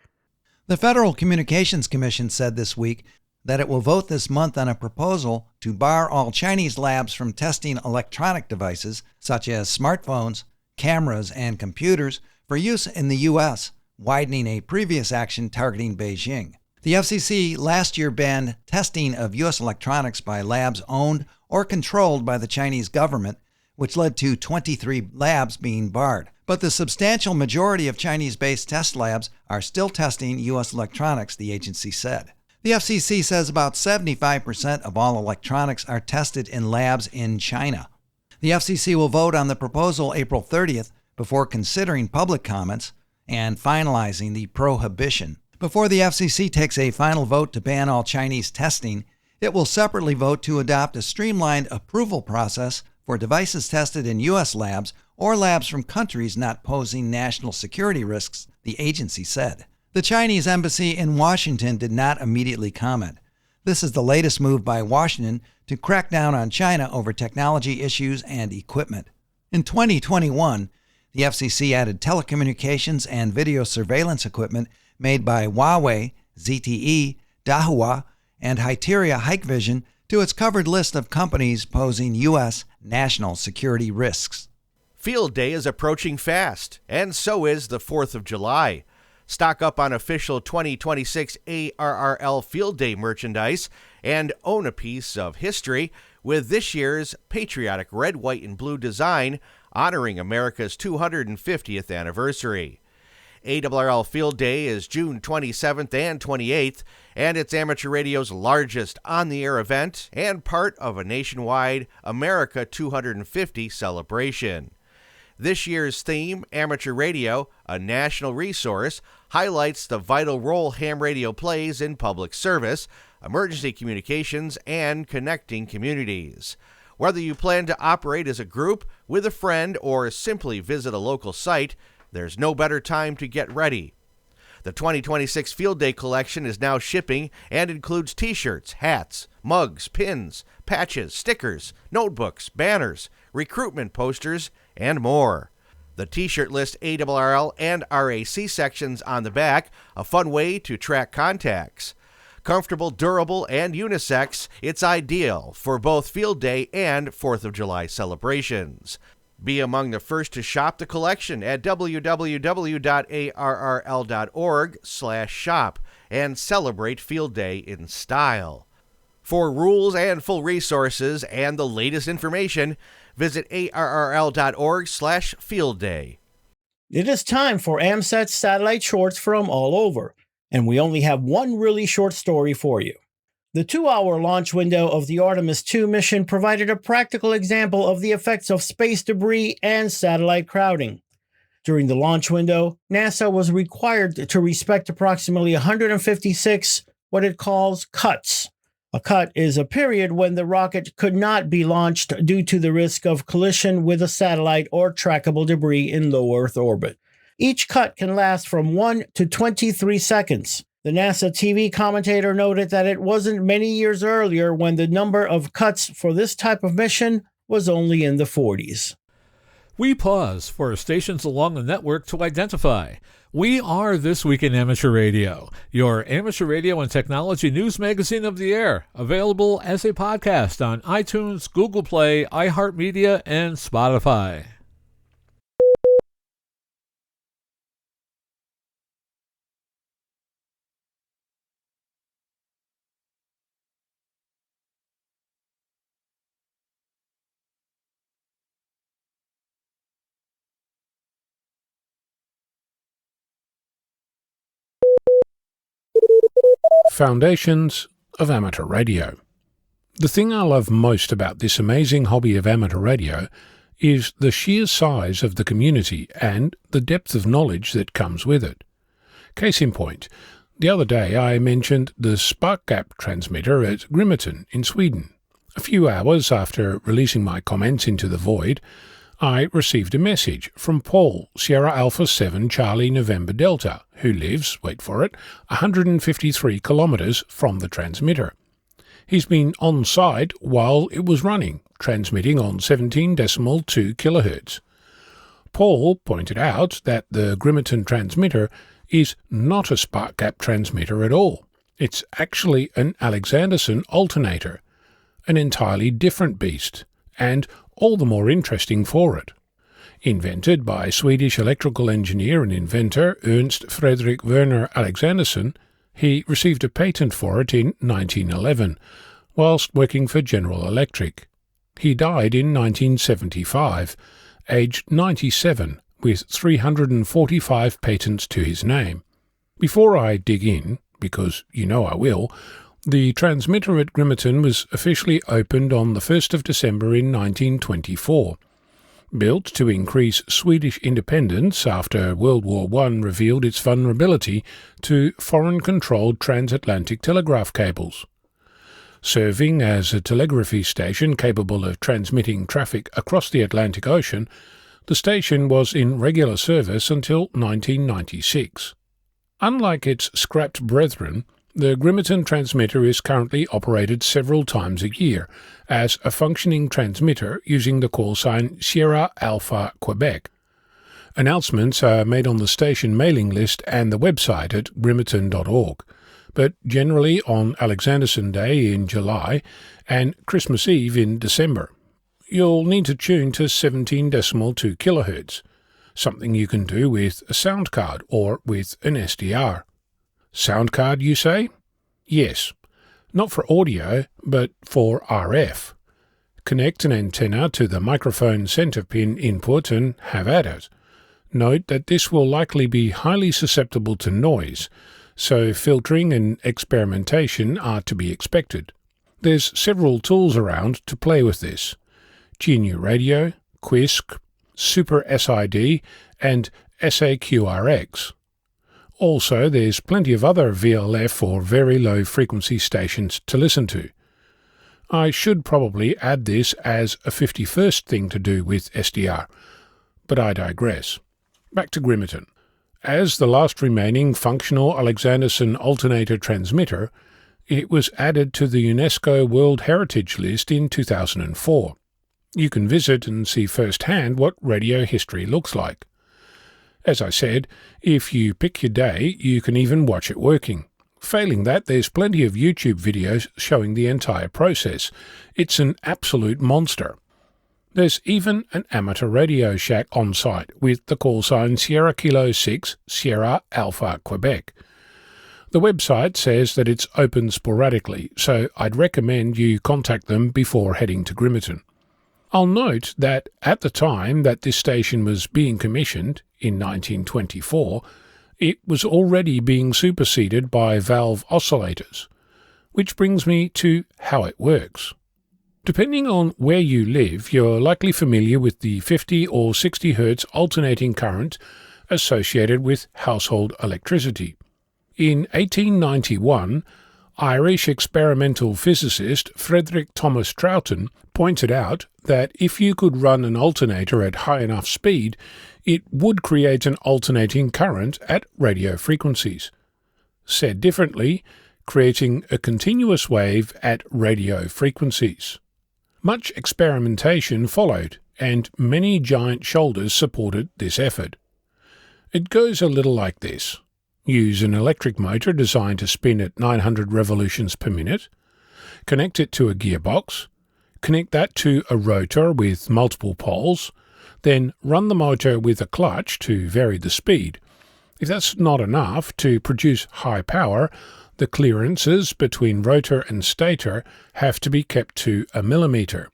The Federal Communications Commission said this week that it will vote this month on a proposal to bar all Chinese labs from testing electronic devices such as smartphones, cameras, and computers for use in the U.S., widening a previous action targeting Beijing. The FCC last year banned testing of U.S. electronics by labs owned or controlled by the Chinese government, which led to 23 labs being barred. But the substantial majority of Chinese-based test labs are still testing U.S. electronics, the agency said. The FCC says about 75% of all electronics are tested in labs in China. The FCC will vote on the proposal April 30th before considering public comments and finalizing the prohibition. Before the FCC takes a final vote to ban all Chinese testing, it will separately vote to adopt a streamlined approval process for devices tested in U.S. labs or labs from countries not posing national security risks, the agency said. The Chinese embassy in Washington did not immediately comment. This is the latest move by Washington to crack down on China over technology issues and equipment. In 2021, the FCC added telecommunications and video surveillance equipment made by Huawei, ZTE, Dahua, and Hyteria Hikvision to its covered list of companies posing U.S. national security risks. Field Day is approaching fast, and so is the 4th of July. Stock up on official 2026 ARRL Field Day merchandise and own a piece of history with this year's patriotic red, white, and blue design honoring America's 250th anniversary. ARRL Field Day is June 27th and 28th, and it's amateur radio's largest on-the-air event and part of a nationwide America 250 celebration. This year's theme, Amateur Radio, a national resource, highlights the vital role ham radio plays in public service, emergency communications, and connecting communities. Whether you plan to operate as a group, with a friend, or simply visit a local site, there's no better time to get ready. The 2026 Field Day collection is now shipping and includes t-shirts, hats, mugs, pins, patches, stickers, notebooks, banners, recruitment posters, and more. The t-shirt lists ARRL and RAC sections on the back, a fun way to track contacts. Comfortable, durable, and unisex, it's ideal for both Field Day and 4th of July celebrations. Be among the first to shop the collection at www.arrl.org/shop and celebrate Field Day in style. For rules and full resources and the latest information, visit arrl.org/fieldday. It is time for AMSAT's satellite shorts from all over, and we only have one really short story for you. The 2-hour launch window of the Artemis II mission provided a practical example of the effects of space debris and satellite crowding. During the launch window, NASA was required to respect approximately 156 what it calls cuts. A cut is a period when the rocket could not be launched due to the risk of collision with a satellite or trackable debris in low Earth orbit. Each cut can last from 1 to 23 seconds. The NASA TV commentator noted that it wasn't many years earlier when the number of cuts for this type of mission was only in the 40s. We pause for stations along the network to identify. We are This Week in Amateur Radio, your amateur radio and technology news magazine of the air, available as a podcast on iTunes, Google Play, iHeartMedia, and Spotify. Foundations of Amateur Radio. The thing I love most about this amazing hobby of amateur radio is the sheer size of the community and the depth of knowledge that comes with it. Case in point, the other day I mentioned the spark gap transmitter at Grimeton in Sweden. A few hours after releasing my comments into the void, I received a message from Paul, Sierra Alpha 7 Charlie November Delta, who lives, wait for it, 153 kilometers from the transmitter. He's been on site while it was running, transmitting on 17.2 kHz. Paul pointed out that the Grimeton transmitter is not a spark gap transmitter at all. It's actually an Alexanderson alternator, an entirely different beast, and all the more interesting for it. Invented by Swedish electrical engineer and inventor Ernst Fredrik Werner Alexanderson, he received a patent for it in 1911, whilst working for General Electric. He died in 1975, aged 97, with 345 patents to his name. Before I dig in, because you know I will, the transmitter at Grimeton was officially opened on the 1st of December in 1924. Built to increase Swedish independence after World War I revealed its vulnerability to foreign-controlled transatlantic telegraph cables. Serving as a telegraphy station capable of transmitting traffic across the Atlantic Ocean, the station was in regular service until 1996. Unlike its scrapped brethren, the Grimeton transmitter is currently operated several times a year as a functioning transmitter using the call sign Sierra Alpha Quebec. Announcements are made on the station mailing list and the website at grimeton.org, but generally on Alexanderson Day in July and Christmas Eve in December. You'll need to tune to 17.2 kHz, something you can do with a sound card or with an SDR. Sound card, you say? Yes. Not for audio, but for RF. Connect an antenna to the microphone center pin input and have at it. Note that this will likely be highly susceptible to noise, so filtering and experimentation are to be expected. There's several tools around to play with this: GNU Radio, Quisk, Super SID, and SAQRX. Also, there's plenty of other VLF or very low frequency stations to listen to. I should probably add this as a 51st thing to do with SDR, but I digress. Back to Grimeton. As the last remaining functional Alexanderson alternator transmitter, it was added to the UNESCO World Heritage List in 2004. You can visit and see firsthand what radio history looks like. As I said, if you pick your day, you can even watch it working. Failing that, there's plenty of YouTube videos showing the entire process. It's an absolute monster. There's even an amateur radio shack on site with the call sign Sierra Kilo 6 Sierra Alpha Quebec. The website says that it's open sporadically, so I'd recommend you contact them before heading to Grimeton. I'll note that at the time that this station was being commissioned, in 1924, it was already being superseded by valve oscillators, which brings me to how it works. Depending on where you live, you're likely familiar with the 50 or 60 Hz alternating current associated with household electricity. In 1891, Irish experimental physicist Frederick Thomas Troughton pointed out that if you could run an alternator at high enough speed, it would create an alternating current at radio frequencies. Said differently, creating a continuous wave at radio frequencies. Much experimentation followed, and many giant shoulders supported this effort. It goes a little like this. Use an electric motor designed to spin at 900 revolutions per minute, connect it to a gearbox, connect that to a rotor with multiple poles, then run the motor with a clutch to vary the speed. If that's not enough to produce high power, the clearances between rotor and stator have to be kept to 1 millimeter.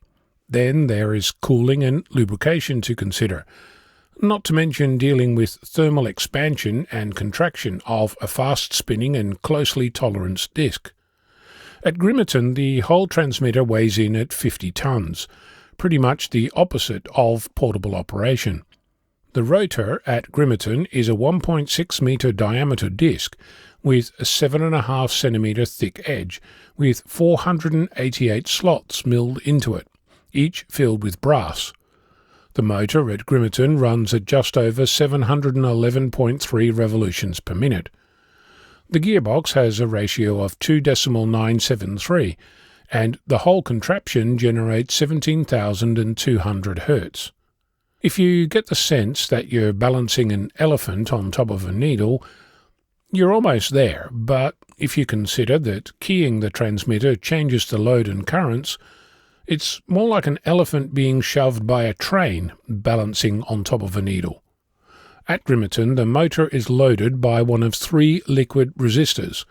Then there is cooling and lubrication to consider, not to mention dealing with thermal expansion and contraction of a fast-spinning and closely toleranced disc. At Grimeton, the whole transmitter weighs in at 50 tons, pretty much the opposite of portable operation. The rotor at Grimeton is a 1.6 meter diameter disc with a 7.5 centimeter thick edge with 488 slots milled into it, each filled with brass. The motor at Grimeton runs at just over 711.3 revolutions per minute. The gearbox has a ratio of 2.973, and the whole contraption generates 17,200 Hz. If you get the sense that you're balancing an elephant on top of a needle, you're almost there, but if you consider that keying the transmitter changes the load and currents, it's more like an elephant being shoved by a train balancing on top of a needle. At Grimeton, the motor is loaded by one of 3 liquid resistors,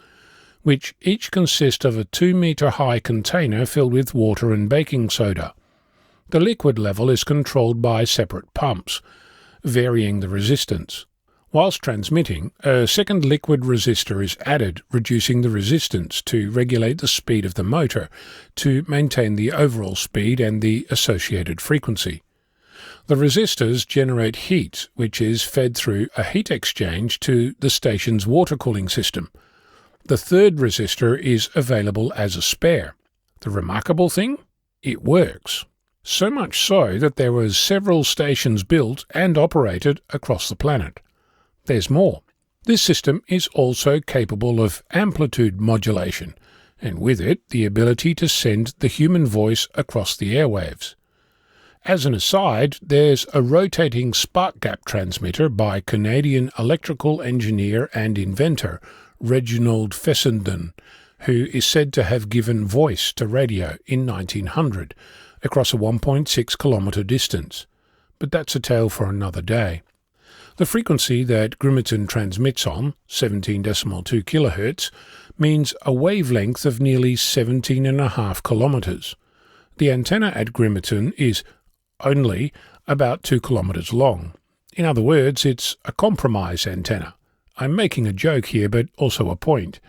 which each consist of a 2-meter-high container filled with water and baking soda. The liquid level is controlled by separate pumps, varying the resistance. Whilst transmitting, a second liquid resistor is added, reducing the resistance to regulate the speed of the motor to maintain the overall speed and the associated frequency. The resistors generate heat, which is fed through a heat exchange to the station's water cooling system. The third resistor is available as a spare. The remarkable thing? It works. So much so that there were several stations built and operated across the planet. There's more. This system is also capable of amplitude modulation, and with it the ability to send the human voice across the airwaves. As an aside, there's a rotating spark gap transmitter by Canadian electrical engineer and inventor Reginald Fessenden, who is said to have given voice to radio in 1900 across a 1.6 kilometre distance. But that's a tale for another day. The frequency that Grimeton transmits on, 17.2 kHz, means a wavelength of nearly 17.5 kilometres. The antenna at Grimeton is only about 2 kilometres long. In other words, it's a compromise antenna. I'm making a joke here, but also a point.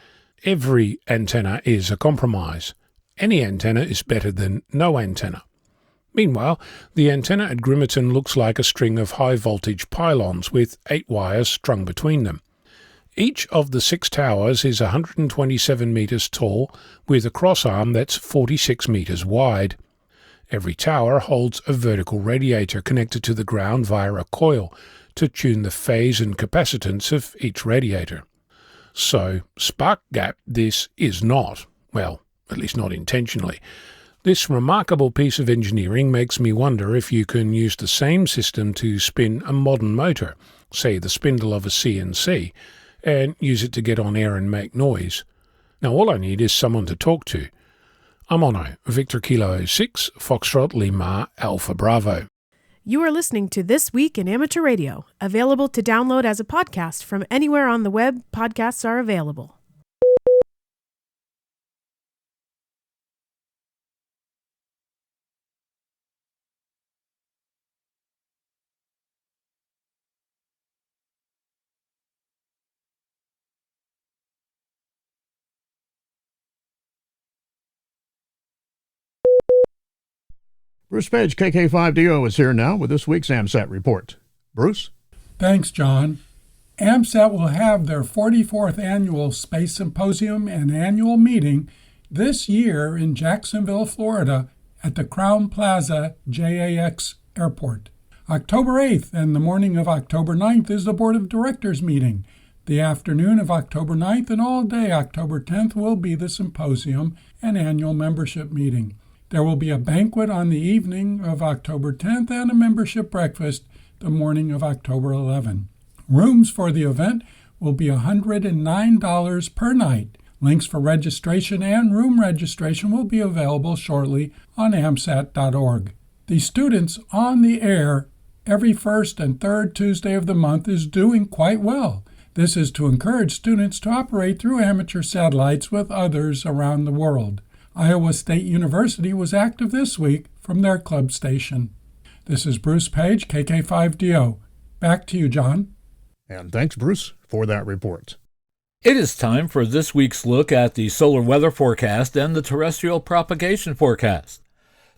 Every antenna is a compromise. Any antenna is better than no antenna. Meanwhile, the antenna at Grimerton looks like a string of high-voltage pylons with 8 wires strung between them. Each of the 6 towers is 127 metres tall, with a crossarm that's 46 metres wide. Every tower holds a vertical radiator connected to the ground via a coil to tune the phase and capacitance of each radiator. So, spark gap this is not. Well, at least not intentionally. This remarkable piece of engineering makes me wonder if you can use the same system to spin a modern motor, say the spindle of a CNC, and use it to get on air and make noise. Now all I need is someone to talk to. I'm Ono, Victor Kilo 6, Foxtrot Lima Alpha Bravo. You are listening to This Week in Amateur Radio, available to download as a podcast from anywhere on the web podcasts are available. Bruce Page, KK5DO, is here now with this week's AMSAT report. Bruce? Thanks, John. AMSAT will have their 44th annual Space Symposium and annual meeting this year in Jacksonville, Florida at the Crowne Plaza JAX Airport. October 8th and the morning of October 9th is the Board of Directors meeting. The afternoon of October 9th and all day October 10th will be the symposium and annual membership meeting. There will be a banquet on the evening of October 10th and a membership breakfast the morning of October 11th. Rooms for the event will be $109 per night. Links for registration and room registration will be available shortly on amsat.org. The Students on the Air every first and third Tuesday of the month is doing quite well. This is to encourage students to operate through amateur satellites with others around the world. Iowa State University was active this week from their club station. This is Bruce Page, KK5DO. Back to you, John. And thanks, Bruce, for that report. It is time for this week's look at the solar weather forecast and the terrestrial propagation forecast.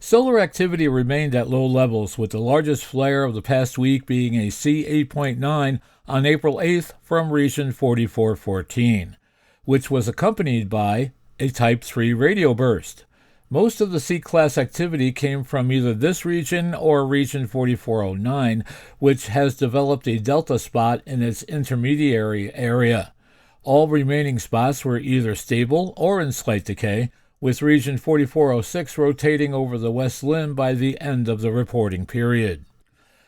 Solar activity remained at low levels, with the largest flare of the past week being a C8.9 on April 8th from region 4414, which was accompanied by a Type 3 radio burst. Most of the C-class activity came from either this region or region 4409, which has developed a delta spot in its intermediary area. All remaining spots were either stable or in slight decay, with region 4406 rotating over the west limb by the end of the reporting period.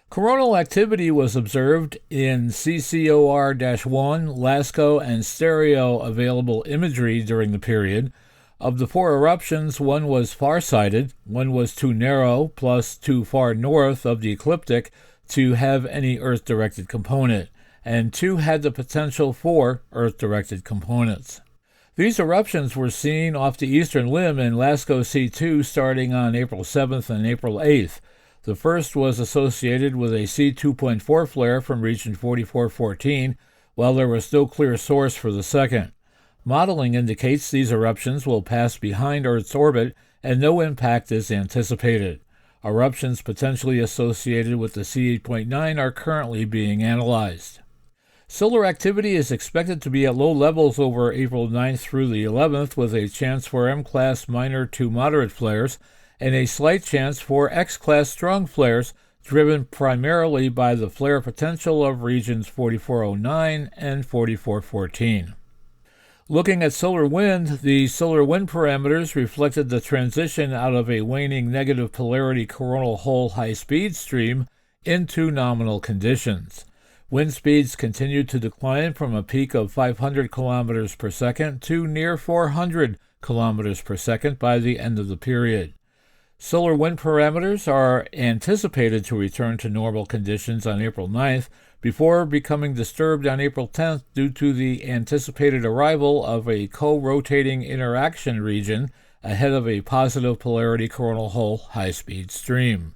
Coronal activity was observed in CCOR-1, LASCO, and stereo available imagery during the period. Of the 4 eruptions, 1 was far-sighted, 1 was too narrow, plus too far north of the ecliptic to have any Earth-directed component, and 2 had the potential for Earth-directed components. These eruptions were seen off the eastern limb in LASCO C2 starting on April 7th and April 8th. The first was associated with a C2.4 flare from region 4414, while there was no clear source for the second. Modeling indicates these eruptions will pass behind Earth's orbit and no impact is anticipated. Eruptions potentially associated with the C8.9 are currently being analyzed. Solar activity is expected to be at low levels over April 9th through the 11th, with a chance for M-class minor to moderate flares and a slight chance for X-class strong flares, driven primarily by the flare potential of regions 4409 and 4414. Looking at solar wind, the solar wind parameters reflected the transition out of a waning negative polarity coronal hole high-speed stream into nominal conditions. Wind speeds continued to decline from a peak of 500 kilometers per second to near 400 kilometers per second by the end of the period. Solar wind parameters are anticipated to return to normal conditions on April 9th before becoming disturbed on April 10th due to the anticipated arrival of a co-rotating interaction region ahead of a positive polarity coronal hole high-speed stream.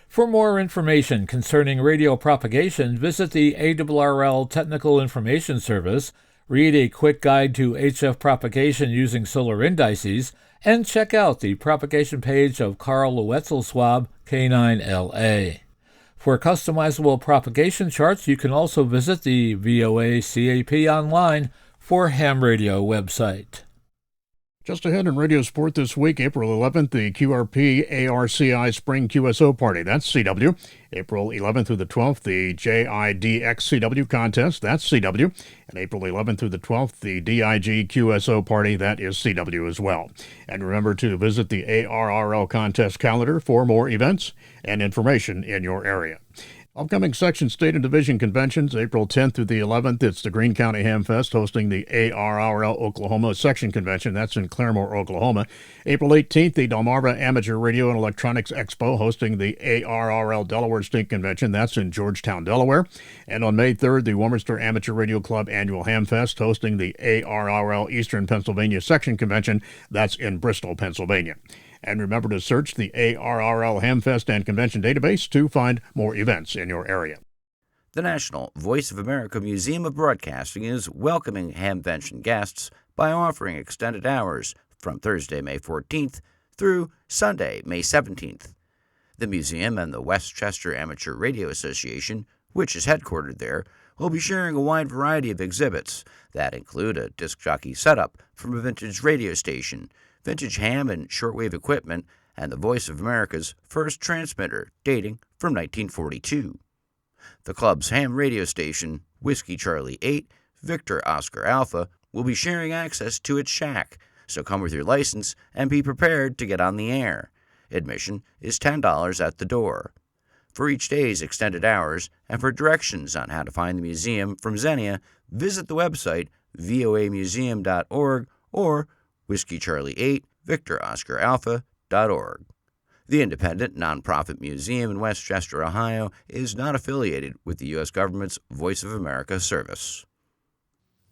For more information concerning radio propagation, visit the ARRL Technical Information Service, read a quick guide to HF propagation using solar indices, and check out the propagation page of Carl Luetzelswab, K9LA. For customizable propagation charts, you can also visit the VOA CAP Online for Ham Radio website. Just ahead in Radio Sport this week, April 11th, the QRP ARCI Spring QSO Party, that's CW. April 11th through the 12th, the JIDX CW Contest, that's CW. And April 11th through the 12th, the DIG QSO Party, that is CW as well. And remember to visit the ARRL Contest calendar for more events and information in your area. Upcoming section, state, and division conventions, April 10th through the 11th, it's the Greene County Ham Fest hosting the ARRL Oklahoma Section Convention. That's in Claremore, Oklahoma. April 18th, the Delmarva Amateur Radio and Electronics Expo hosting the ARRL Delaware State Convention. That's in Georgetown, Delaware. And on May 3rd, the Warminster Amateur Radio Club Annual Ham Fest hosting the ARRL Eastern Pennsylvania Section Convention. That's in Bristol, Pennsylvania. And remember to search the ARRL Hamfest and Convention database to find more events in your area. The National Voice of America Museum of Broadcasting is welcoming Hamvention guests by offering extended hours from Thursday, May 14th through Sunday, May 17th. The museum and the Westchester Amateur Radio Association, which is headquartered there, will be sharing a wide variety of exhibits that include a disc jockey setup from a vintage radio station, vintage ham and shortwave equipment, and the Voice of America's first transmitter dating from 1942. The club's ham radio station, Whiskey Charlie 8, Victor Oscar Alpha, will be sharing access to its shack, so come with your license and be prepared to get on the air. Admission is $10 at the door. For each day's extended hours and for directions on how to find the museum from Xenia, visit the website voamuseum.org or Whiskey Charlie 8, Victor Oscar Alpha.org. The independent nonprofit museum in Westchester, Ohio, is not affiliated with the U.S. government's Voice of America service.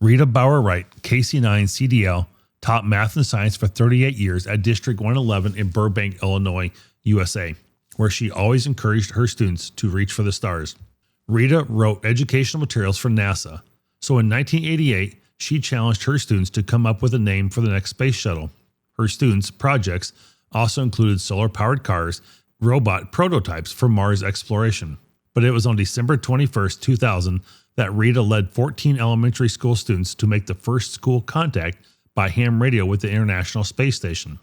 Rita Bauer-Wright, KC9 CDL, taught math and science for 38 years at District 111 in Burbank, Illinois, USA, where she always encouraged her students to reach for the stars. Rita wrote educational materials for NASA, so in 1988, she challenged her students to come up with a name for the next space shuttle. Her students' projects also included solar-powered cars, robot prototypes for Mars exploration. But it was on December 21, 2000, that Rita led 14 elementary school students to make the first school contact by ham radio with the International Space Station.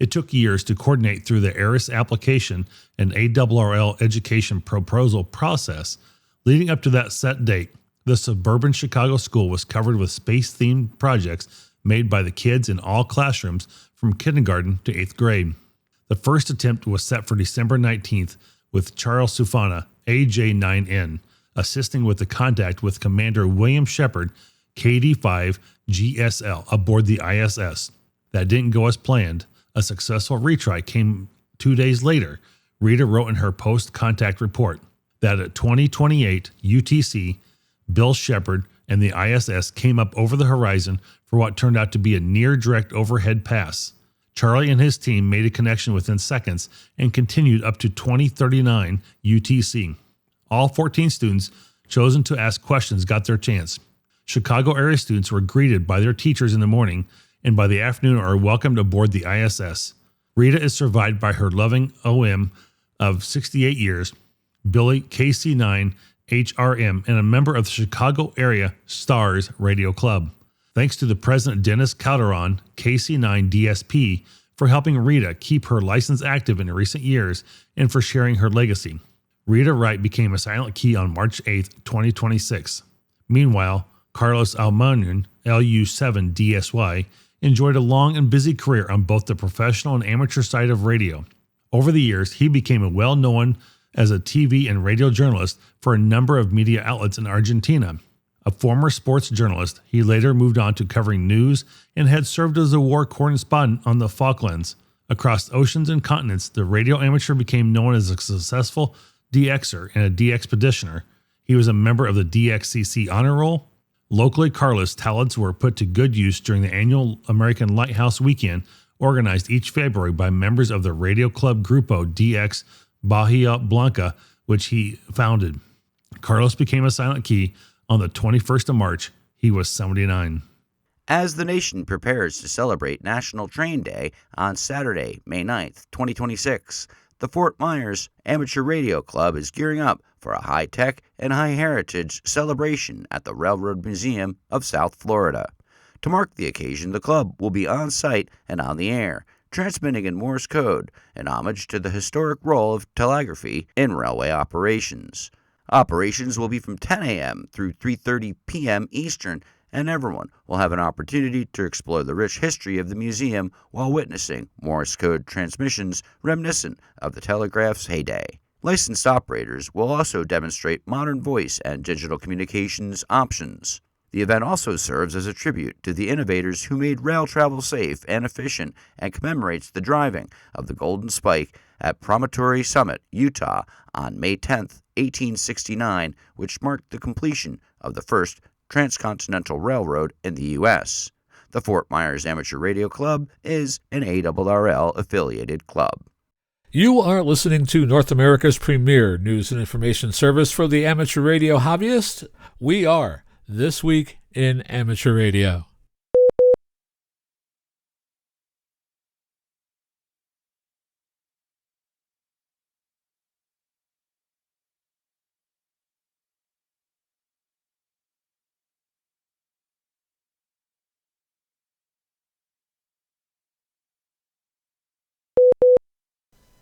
It took years to coordinate through the ARRL application and ARRL education proposal process. Leading up to that set date, the suburban Chicago school was covered with space-themed projects made by the kids in all classrooms from kindergarten to 8th grade. The first attempt was set for December 19th with Charles Sufana, AJ9N, assisting with the contact with Commander William Shepard, KD-5 GSL, aboard the ISS. That didn't go as planned. A successful retry came 2 days later. Rita wrote in her post-contact report that at 2028 UTC, Bill Shepard and the ISS came up over the horizon for what turned out to be a near-direct overhead pass. Charlie and his team made a connection within seconds and continued up to 2039 UTC. All 14 students chosen to ask questions got their chance. Chicago area students were greeted by their teachers in the morning and by the afternoon are welcomed aboard the ISS. Rita is survived by her loving OM of 68 years, Billy KC9 HRM, and a member of the Chicago Area Stars Radio Club. Thanks to the President Dennis Calderon, KC9 DSP, for helping Rita keep her license active in recent years and for sharing her legacy. Rita Wright became a silent key on March 8, 2026. Meanwhile, Carlos Almanon, LU7 DSY, enjoyed a long and busy career on both the professional and amateur side of radio. Over the years, he became a well-known as a TV and radio journalist for a number of media outlets in Argentina. A former sports journalist, he later moved on to covering news and had served as a war correspondent on the Falklands. Across oceans and continents, the radio amateur became known as a successful DXer and a DXpeditioner. He was a member of the DXCC Honor Roll. Locally, Carlos' talents were put to good use during the annual American Lighthouse Weekend, organized each February by members of the Radio Club Grupo DX Bahia Blanca, which he founded. Carlos became a silent key on the 21st of March. He was 79. As the nation prepares to celebrate National Train Day on Saturday, May 9th, 2026, the Fort Myers Amateur Radio Club is gearing up for a high-tech and high-heritage celebration at the Railroad Museum of South Florida. To mark the occasion, the club will be on site and on the air, transmitting in Morse code, in homage to the historic role of telegraphy in railway operations. Operations will be from 10 a.m. through 3:30 p.m. Eastern, and everyone will have an opportunity to explore the rich history of the museum while witnessing Morse code transmissions reminiscent of the telegraph's heyday. Licensed operators will also demonstrate modern voice and digital communications options. The event also serves as a tribute to the innovators who made rail travel safe and efficient and commemorates the driving of the Golden Spike at Promontory Summit, Utah on May 10, 1869, which marked the completion of the first transcontinental railroad in the U.S. The Fort Myers Amateur Radio Club is an ARRL affiliated club. You are listening to North America's premier news and information service for the amateur radio hobbyist. We are This Week in Amateur Radio.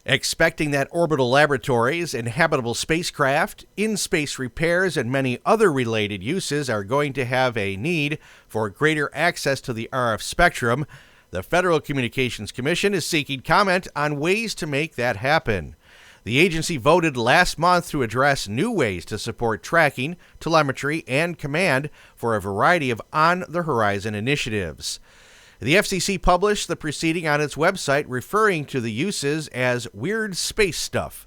Expecting that orbital laboratories, inhabitable spacecraft, in-space repairs, and many other related uses are going to have a need for greater access to the RF spectrum, the Federal Communications Commission is seeking comment on ways to make that happen. The agency voted last month to address new ways to support tracking, telemetry, and command for a variety of on-the-horizon initiatives. The FCC published the proceeding on its website, referring to the uses as weird space stuff.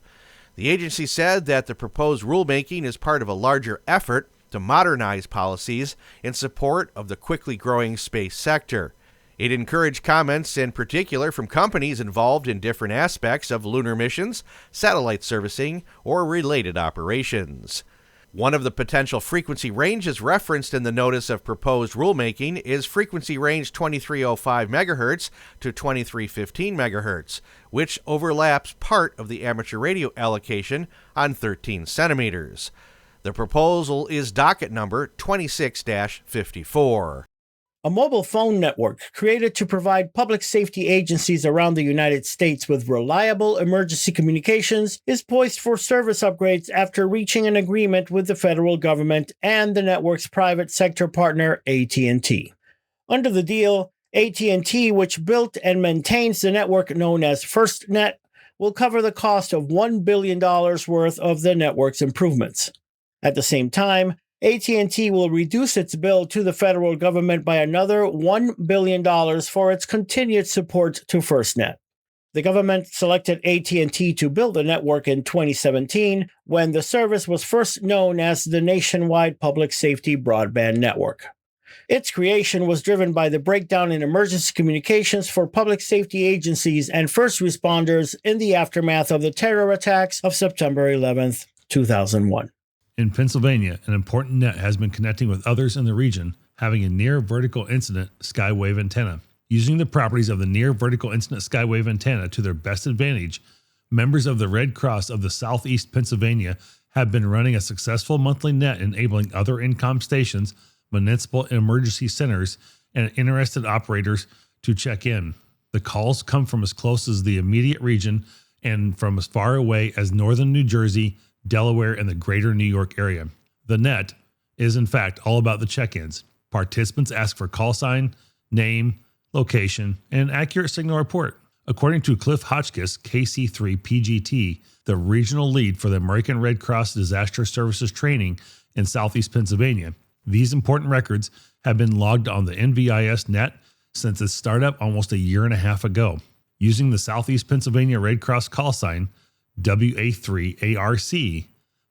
The agency said that the proposed rulemaking is part of a larger effort to modernize policies in support of the quickly growing space sector. It encouraged comments in particular from companies involved in different aspects of lunar missions, satellite servicing, or related operations. One of the potential frequency ranges referenced in the notice of proposed rulemaking is frequency range 2305 MHz to 2315 MHz, which overlaps part of the amateur radio allocation on 13 centimeters. The proposal is docket number 26-54. A mobile phone network created to provide public safety agencies around the United States with reliable emergency communications is poised for service upgrades after reaching an agreement with the federal government and the network's private sector partner, AT&T. Under the deal, AT&T, which built and maintains the network known as FirstNet, will cover the cost of $1 billion worth of the network's improvements. At the same time, AT&T will reduce its bill to the federal government by another $1 billion for its continued support to FirstNet. The government selected AT&T to build the network in 2017 when the service was first known as the Nationwide Public Safety Broadband Network. Its creation was driven by the breakdown in emergency communications for public safety agencies and first responders in the aftermath of the terror attacks of September 11, 2001. In Pennsylvania, an important net has been connecting with others in the region, having a near vertical incident skywave antenna. Using the properties of the near vertical incident skywave antenna to their best advantage, members of the Red Cross of the Southeast Pennsylvania have been running a successful monthly net enabling other INCOM stations, municipal emergency centers, and interested operators to check in. The calls come from as close as the immediate region and from as far away as northern New Jersey, Delaware, and the greater New York area. The net is, in fact, all about the check-ins. Participants ask for call sign, name, location, and an accurate signal report. According to Cliff Hotchkiss, KC3 PGT, the regional lead for the American Red Cross Disaster Services Training in Southeast Pennsylvania, these important records have been logged on the NVIS net since its startup almost a year and a half ago. Using the Southeast Pennsylvania Red Cross call sign, WA3ARC,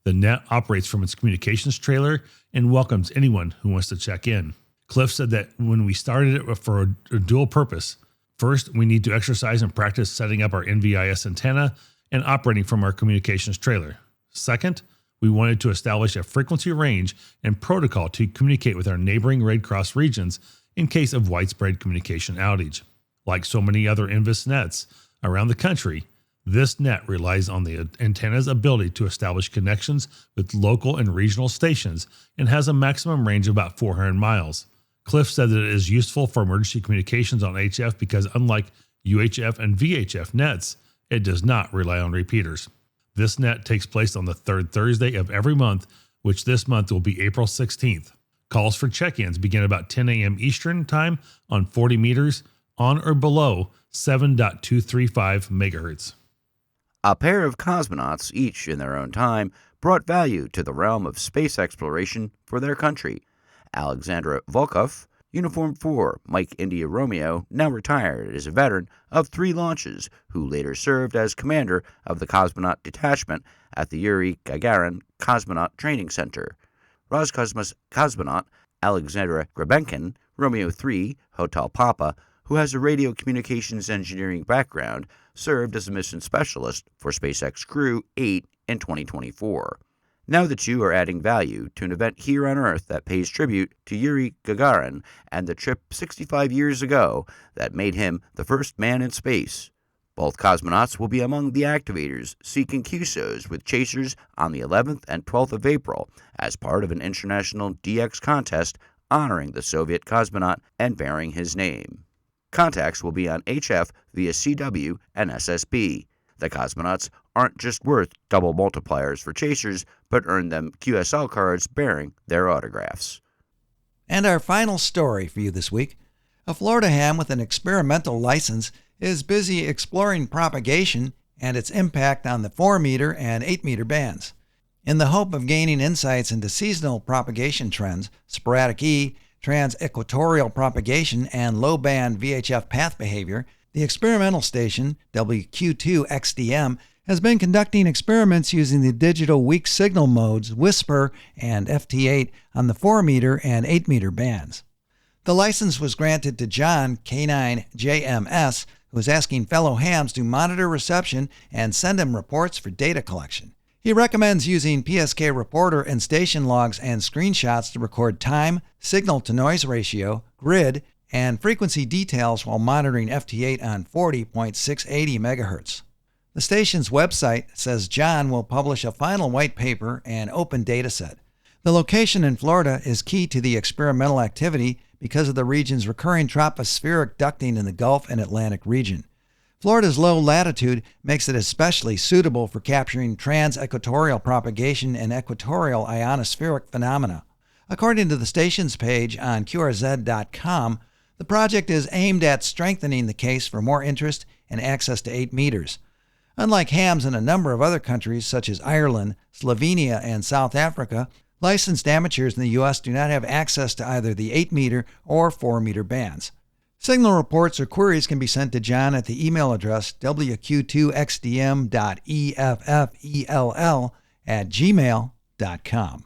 the net operates from its communications trailer and welcomes anyone who wants to check in. Cliff said that when we started it for a dual purpose, first, we need to exercise and practice setting up our NVIS antenna, and operating from our communications trailer. Second, we wanted to establish a frequency range and protocol to communicate with our neighboring Red Cross regions in case of widespread communication outage. Like so many other NVIS nets around the country, this net relies on the antenna's ability to establish connections with local and regional stations and has a maximum range of about 400 miles. Cliff said that it is useful for emergency communications on HF because unlike UHF and VHF nets, it does not rely on repeaters. This net takes place on the third Thursday of every month, which this month will be April 16th. Calls for check-ins begin about 10 a.m. Eastern Time on 40 meters on or below 7.235 megahertz. A pair of cosmonauts, each in their own time, brought value to the realm of space exploration for their country. Alexandra Volkov, Uniform 4, Mike India Romeo, now retired, is a veteran of 3 launches, who later served as commander of the cosmonaut detachment at the Yuri Gagarin Cosmonaut Training Center. Roscosmos cosmonaut Alexandra Grebenkin, Romeo 3, Hotel Papa, who has a radio communications engineering background, served as a mission specialist for SpaceX Crew 8 in 2024. Now that you are adding value to an event here on Earth that pays tribute to Yuri Gagarin and the trip 65 years ago that made him the first man in space, both cosmonauts will be among the activators seeking QSOs with chasers on the 11th and 12th of April as part of an international DX contest honoring the Soviet cosmonaut and bearing his name. Contacts will be on HF via CW and SSB. The cosmonauts aren't just worth double multipliers for chasers, but earn them QSL cards bearing their autographs. And our final story for you this week. A Florida ham with an experimental license is busy exploring propagation and its impact on the 4-meter and 8-meter bands. In the hope of gaining insights into seasonal propagation trends, sporadic E, trans-equatorial propagation, and low-band VHF path behavior, the experimental station, WQ2XDM, has been conducting experiments using the digital weak signal modes Whisper and FT8 on the 4-meter and 8-meter bands. The license was granted to John K9JMS, who is asking fellow hams to monitor reception and send him reports for data collection. He recommends using PSK Reporter and station logs and screenshots to record time, signal-to-noise ratio, grid, and frequency details while monitoring FT8 on 40.680 MHz. The station's website says John will publish a final white paper and open dataset. The location in Florida is key to the experimental activity because of the region's recurring tropospheric ducting in the Gulf and Atlantic region. Florida's low latitude makes it especially suitable for capturing trans-equatorial propagation and equatorial ionospheric phenomena. According to the station's page on QRZ.com, the project is aimed at strengthening the case for more interest and access to 8 meters. Unlike hams in a number of other countries such as Ireland, Slovenia, and South Africa, licensed amateurs in the U.S. do not have access to either the 8-meter or 4-meter bands. Signal reports or queries can be sent to John at the email address wq2xdm.effell@gmail.com.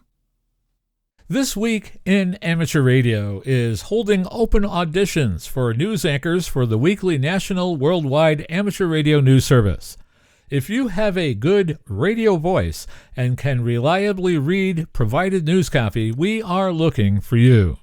This Week in Amateur Radio is holding open auditions for news anchors for the weekly national worldwide amateur radio news service. If you have a good radio voice and can reliably read provided news copy, we are looking for you.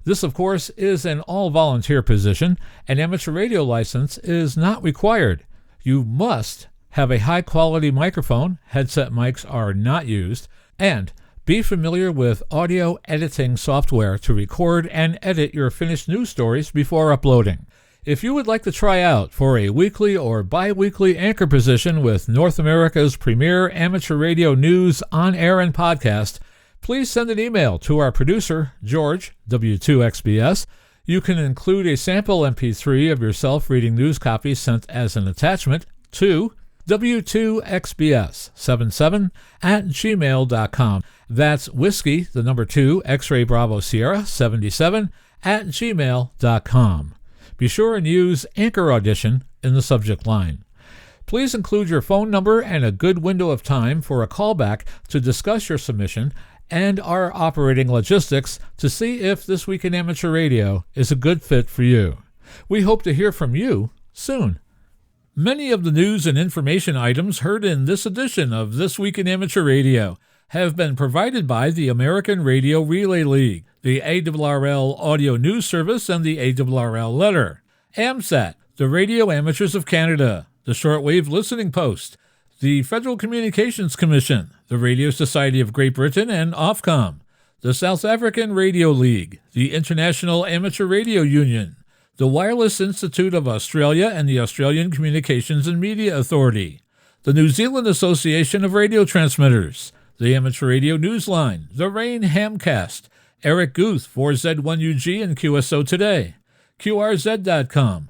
This, of course, is an all-volunteer position. An amateur radio license is not required. You must have a high-quality microphone, headset mics are not used, and be familiar with audio editing software to record and edit your finished news stories before uploading. If you would like to try out for a weekly or bi-weekly anchor position with North America's premier amateur radio news on air and podcast, please send an email to our producer, George, W2XBS. You can include a sample MP3 of yourself reading news copy sent as an attachment to W2XBS77@gmail.com. That's whiskey, the number 2, X-ray Bravo Sierra 77@gmail.com. Be sure and use Anchor Audition in the subject line. Please include your phone number and a good window of time for a callback to discuss your submission and our operating logistics to see if This Week in Amateur Radio is a good fit for you. We hope to hear from you soon. Many of the news and information items heard in this edition of This Week in Amateur Radio have been provided by the American Radio Relay League, the ARRL Audio News Service, and the ARRL Letter, AMSAT, the Radio Amateurs of Canada, the Shortwave Listening Post, the Federal Communications Commission, the Radio Society of Great Britain, and Ofcom, the South African Radio League, the International Amateur Radio Union, the Wireless Institute of Australia and the Australian Communications and Media Authority, the New Zealand Association of Radio Transmitters, the Amateur Radio Newsline, the Rain Hamcast, Eric Guth, 4Z1UG and QSO Today, QRZ.com,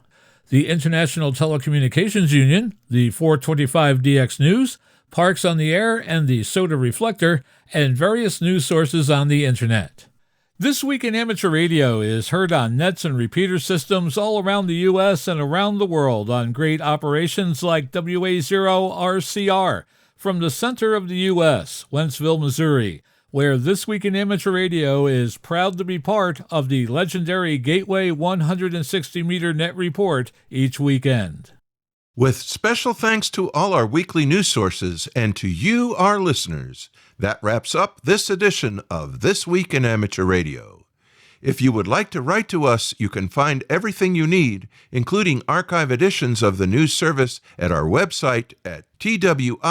the International Telecommunications Union, the 425DX News, Parks on the Air, and the Soda Reflector, and various news sources on the Internet. This Week in Amateur Radio is heard on nets and repeater systems all around the U.S. and around the world on great operations like WA0RCR from the center of the U.S., Wentzville, Missouri, where This Week in Amateur Radio is proud to be part of the legendary Gateway 160-meter net report each weekend. With special thanks to all our weekly news sources and to you, our listeners, that wraps up this edition of This Week in Amateur Radio. If you would like to write to us, you can find everything you need, including archive editions of the news service, at our website at twiar.net.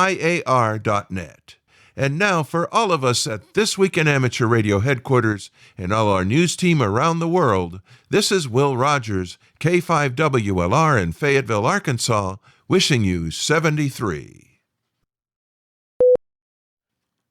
And now, for all of us at This Week in Amateur Radio headquarters and all our news team around the world, this is Will Rogers, K5WLR in Fayetteville, Arkansas, wishing you 73.